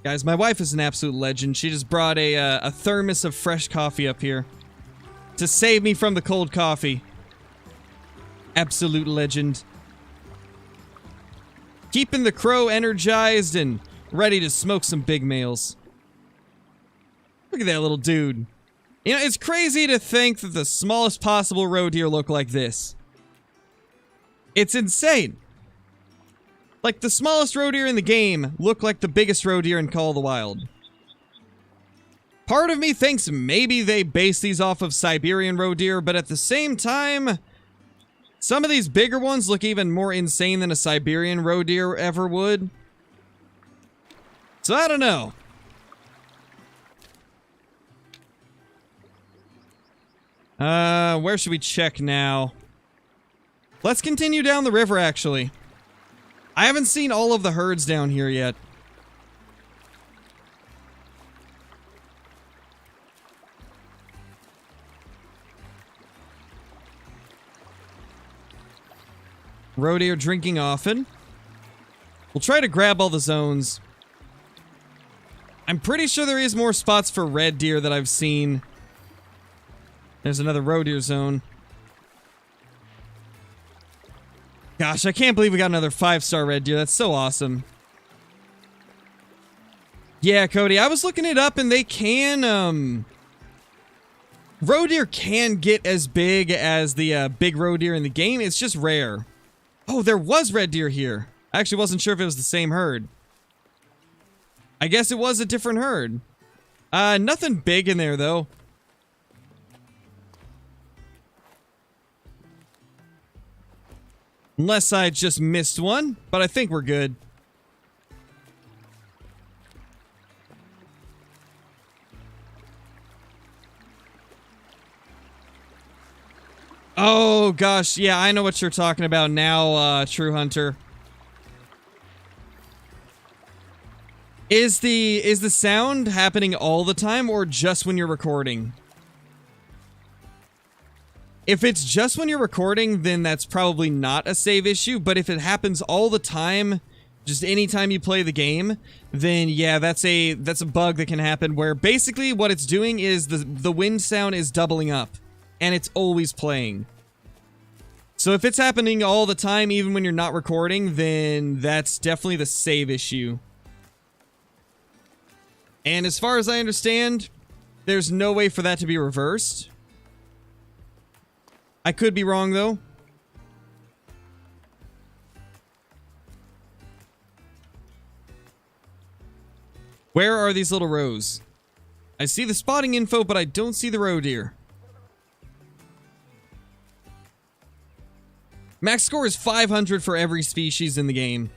Guys, my wife is an absolute legend. She just brought a thermos of fresh coffee up here to save me from the cold coffee. Absolute legend. Keeping the crow energized and ready to smoke some big males. Look at that little dude. You know, it's crazy to think that the smallest possible roe deer look like this. It's insane. Like, the smallest roe deer in the game look like the biggest roe deer in Call of the Wild. Part of me thinks maybe they base these off of Siberian roe deer, but at the same time, some of these bigger ones look even more insane than a Siberian roe deer ever would. So I don't know. Where should we check now? Let's continue down the river, actually. I haven't seen all of the herds down here yet. Roe deer drinking often. We'll try to grab all the zones. I'm pretty sure there is more spots for red deer that I've seen. There's another roe deer zone. Gosh, I can't believe we got another 5-star red deer. That's so awesome. Yeah, Cody, I was looking it up and they can, roe deer can get as big as the big roe deer in the game. It's just rare. Oh, there was red deer here. I actually wasn't sure if it was the same herd. I guess it was a different herd. Nothing big in there, though. Unless I just missed one, but I think we're good. Oh, gosh. Yeah, I know what you're talking about now, True Hunter. Is the sound happening all the time or just when you're recording? If it's just when you're recording, then that's probably not a save issue, but if it happens all the time, just anytime you play the game, then yeah, that's a bug that can happen where basically what it's doing is the wind sound is doubling up and it's always playing. So if it's happening all the time, even when you're not recording, then that's definitely the save issue. And as far as I understand, there's no way for that to be reversed. I could be wrong, though. Where are these little roes? I see the spotting info, but I don't see the roe deer. Max score is 500 for every species in the game.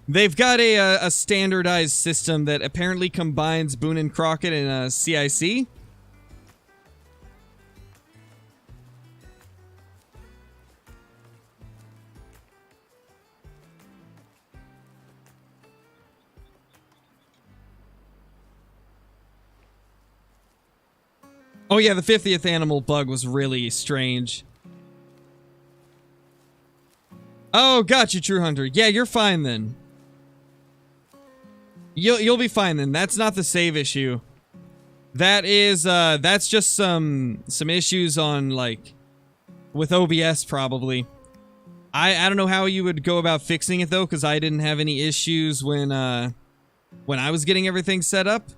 They've got a standardized system that apparently combines Boone and Crockett and CIC. Oh yeah, the 50th animal bug was really strange. Oh, got you, True Hunter. Yeah, you're fine then. You'll be fine then. That's not the save issue. That is that's just some issues on like with OBS probably. I don't know how you would go about fixing it though, because I didn't have any issues when I was getting everything set up.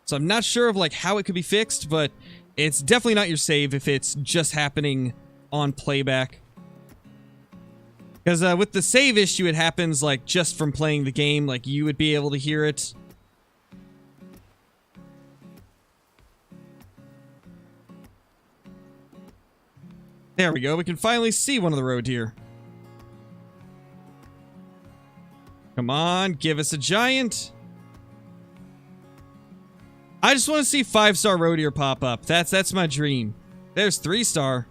So I'm not sure of like how it could be fixed, but it's definitely not your save if it's just happening on playback. Because with the save issue, it happens like just from playing the game, like you would be able to hear it. There we go, we can finally see one of the roe deer. Come on, give us a giant. I just want to see 5-star roe deer pop up. That's my dream. There's 3-star.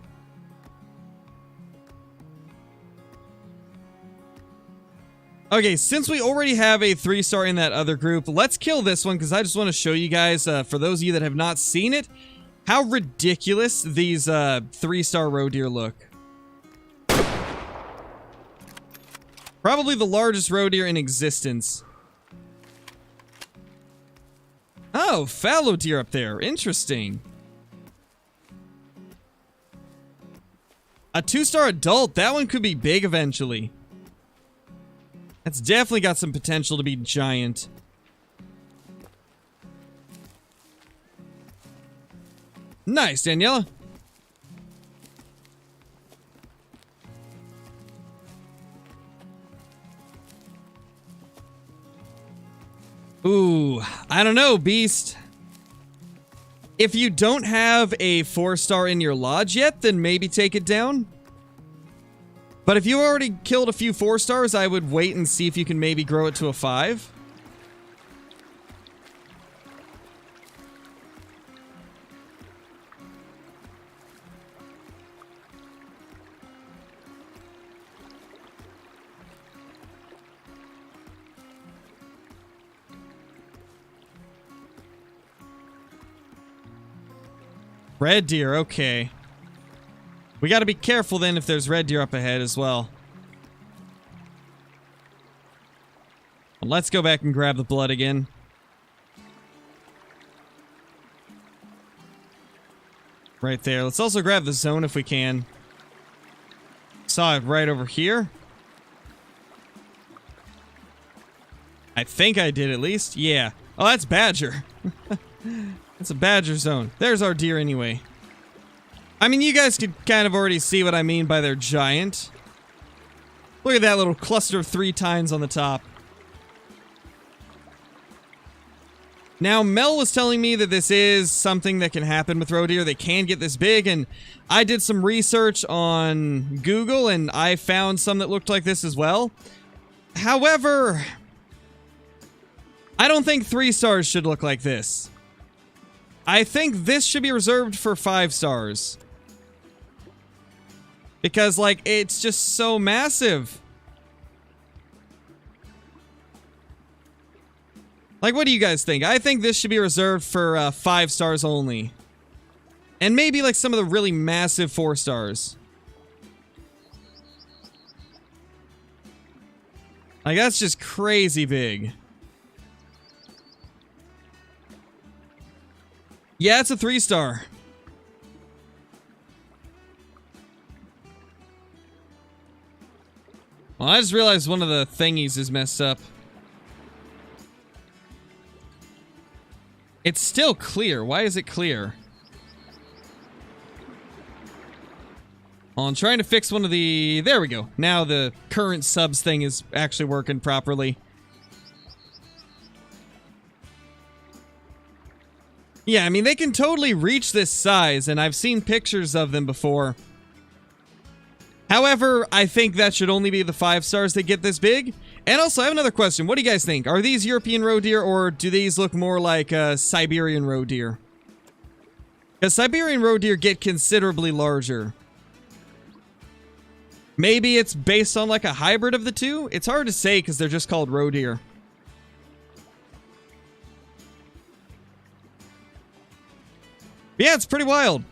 Okay, since we already have a 3-star in that other group, let's kill this one because I just want to show you guys, for those of you that have not seen it, how ridiculous these 3-star roe deer look. Probably the largest roe deer in existence. Oh, fallow deer up there. Interesting. A 2-star adult. That one could be big eventually. That's definitely got some potential to be giant. Nice, Daniela. Ooh, I don't know, Beast. If you don't have a 4-star in your lodge yet, then maybe take it down. But if you already killed a few 4-stars, I would wait and see if you can maybe grow it to a 5. Red deer, okay. We gotta be careful then if there's red deer up ahead as well. Well, let's go back and grab the blood again. Right there. Let's also grab the zone if we can. Saw it right over here. I think I did at least. Yeah. Oh, that's badger. That's a badger zone. There's our deer anyway. I mean, you guys could kind of already see what I mean by they're giant. Look at that little cluster of 3 tines on the top. Now, Mel was telling me that this is something that can happen with roe deer. They can get this big, and I did some research on Google, and I found some that looked like this as well. However, I don't think 3-stars should look like this. I think this should be reserved for 5-stars. Because, like, it's just so massive. Like, what do you guys think? I think this should be reserved for 5-stars only. And maybe, like, some of the really massive 4-stars. Like, that's just crazy big. Yeah, it's a 3-star. Well, I just realized one of the thingies is messed up. It's still clear. Why is it clear? Well, I'm trying to fix one of the... There we go. Now the current subs thing is actually working properly. Yeah, I mean, they can totally reach this size, and I've seen pictures of them before. However, I think that should only be the 5-stars that get this big. And also, I have another question. What do you guys think? Are these European roe deer, or do these look more like Siberian roe deer? Because Siberian roe deer get considerably larger. Maybe it's based on like a hybrid of the two? It's hard to say because they're just called roe deer. But yeah, it's pretty wild.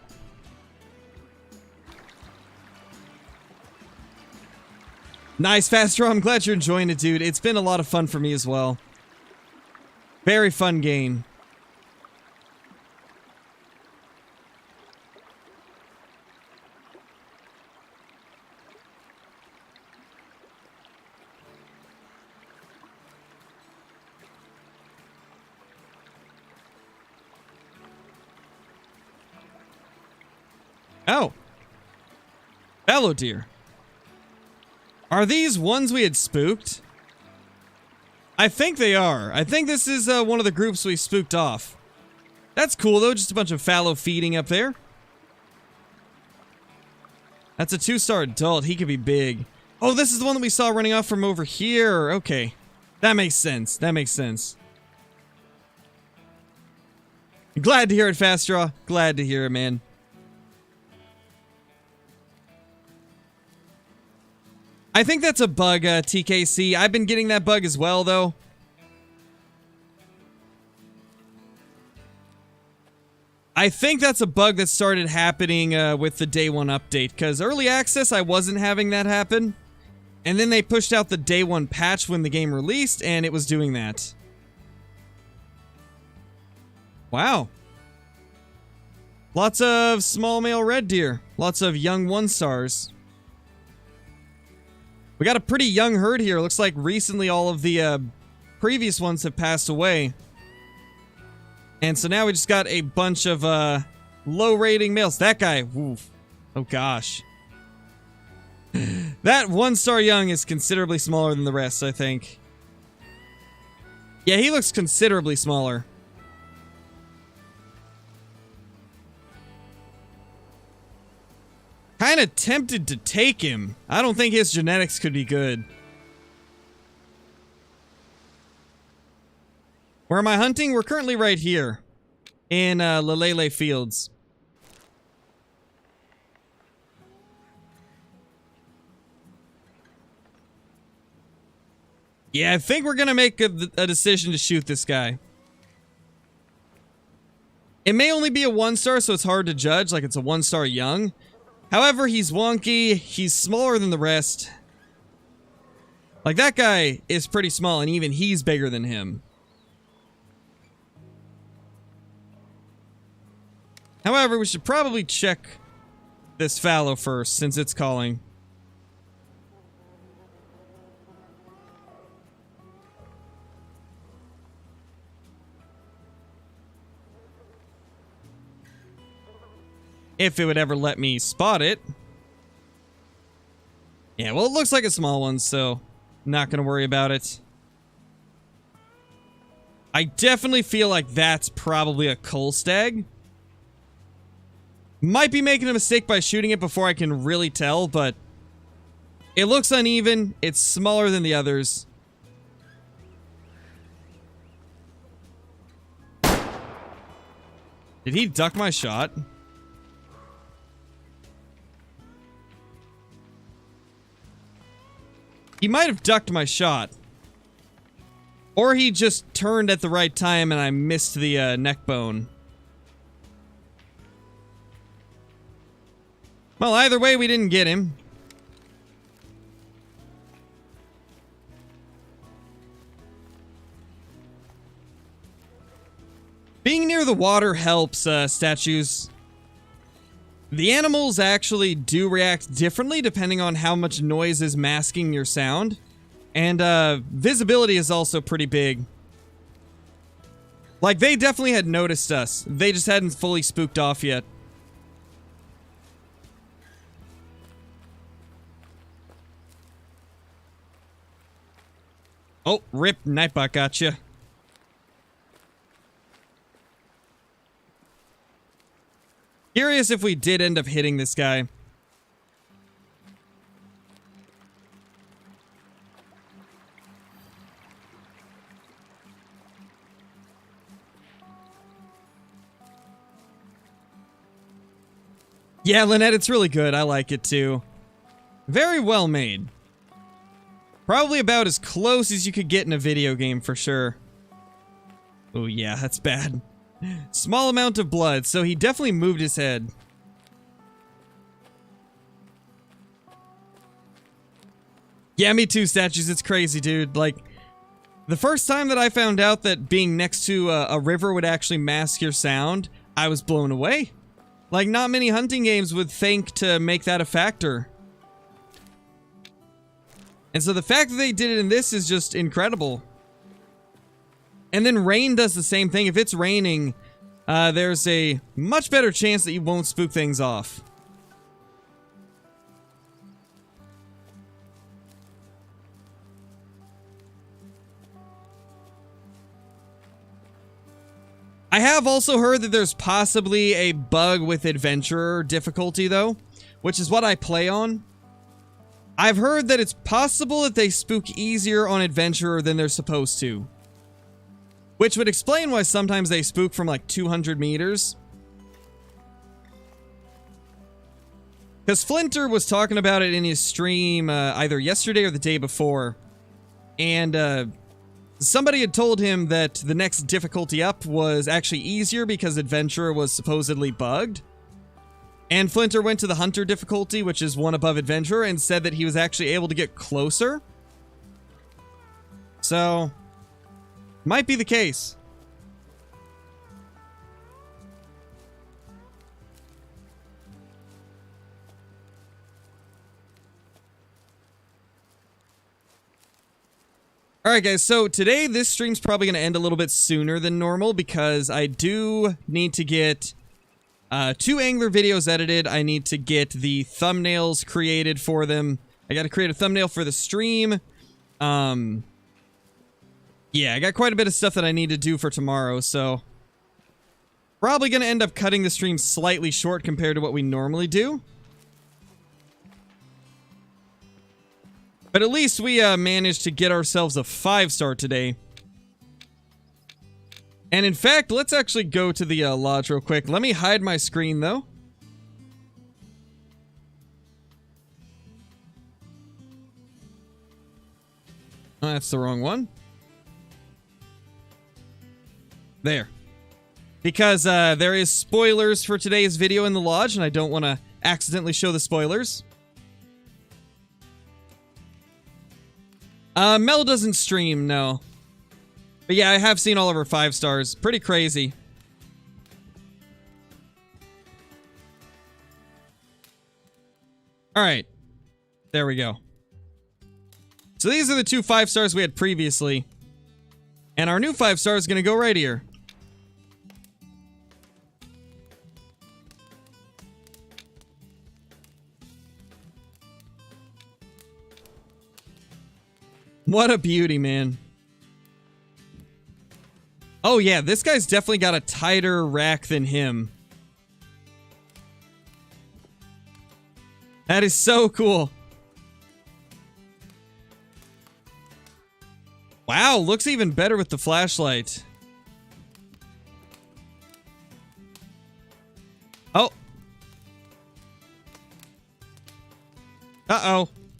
Nice, Fast Draw. I'm glad you're enjoying it, dude. It's been a lot of fun for me as well. Very fun game. Oh. Fallow deer. Are these ones we had spooked? I think they are. I think this is one of the groups we spooked off. That's cool, though. Just a bunch of fallow feeding up there. That's a 2-star adult. He could be big. Oh, this is the one that we saw running off from over here. Okay. That makes sense. That makes sense. Glad to hear it, Fast Draw. Glad to hear it, man. I think that's a bug, TKC. I've been getting that bug as well, though. I think that's a bug that started happening with the day one update, because early access, I wasn't having that happen. And then they pushed out the day one patch when the game released, and it was doing that. Wow. Lots of small male red deer. Lots of young 1-stars. We got a pretty young herd here. Looks like recently all of the previous ones have passed away. And so now we just got a bunch of low rating males. That guy, oof. Oh gosh. That 1-star young is considerably smaller than the rest, I think. Yeah, he looks considerably smaller. Kind of tempted to take him. I don't think his genetics could be good. Where am I hunting? We're currently right here. In Lelele Fields. Yeah, I think we're gonna make a decision to shoot this guy. It may only be a 1-star, so it's hard to judge, like it's a 1-star young. However, he's wonky, he's smaller than the rest. Like, that guy is pretty small, and even he's bigger than him. However, we should probably check this fallow first, since it's calling. If it would ever let me spot it. Yeah, well, it looks like a small one, so not gonna worry about it. I definitely feel like that's probably a cull stag. Might be making a mistake by shooting it before I can really tell, but it looks uneven. It's smaller than the others. Did he duck my shot? He might have ducked my shot. Or he just turned at the right time and I missed the neck bone. Well, either way, we didn't get him. Being near the water helps, statues. The animals actually do react differently depending on how much noise is masking your sound. And visibility is also pretty big. Like, they definitely had noticed us. They just hadn't fully spooked off yet. Oh, rip, Nightbot gotcha. Curious if we did end up hitting this guy. Yeah, Lynette, it's really good. I like it too. Very well made. Probably about as close as you could get in a video game for sure. Oh yeah, that's bad. Small amount of blood, so he definitely moved his head. Yeah, me too, statues. It's crazy, dude. Like, the first time that I found out that being next to a river would actually mask your sound, I was blown away. Like, not many hunting games would think to make that a factor. And so the fact that they did it in this is just incredible. And then rain does the same thing. If it's raining, there's a much better chance that you won't spook things off. I have also heard that there's possibly a bug with Adventurer difficulty, though, which is what I play on. I've heard that it's possible that they spook easier on Adventurer than they're supposed to. Which would explain why sometimes they spook from like 200 meters. Because Flinter was talking about it in his stream either yesterday or the day before. And somebody had told him that the next difficulty up was actually easier because Adventurer was supposedly bugged. And Flinter went to the Hunter difficulty, which is one above Adventurer, and said that he was actually able to get closer. So, might be the case. Alright guys, so today this stream's probably going to end a little bit sooner than normal because I do need to get 2 Angler videos edited. I need to get the thumbnails created for them. I got to create a thumbnail for the stream. Yeah, I got quite a bit of stuff that I need to do for tomorrow, so probably going to end up cutting the stream slightly short compared to what we normally do. But at least we managed to get ourselves a 5-star today. And in fact, let's actually go to the lodge real quick. Let me hide my screen, though. Oh, that's the wrong one. There. Because there is spoilers for today's video in the lodge, and I don't want to accidentally show the spoilers. Mel doesn't stream, no. But yeah, I have seen all of her 5 stars. Pretty crazy. Alright. There we go. So these are the 2 5 stars we had previously. And our new 5 star is going to go right here. What a beauty, man. Oh yeah, this guy's definitely got a tighter rack than him. That is so cool. Wow, looks even better with the flashlight. Oh. Uh-oh.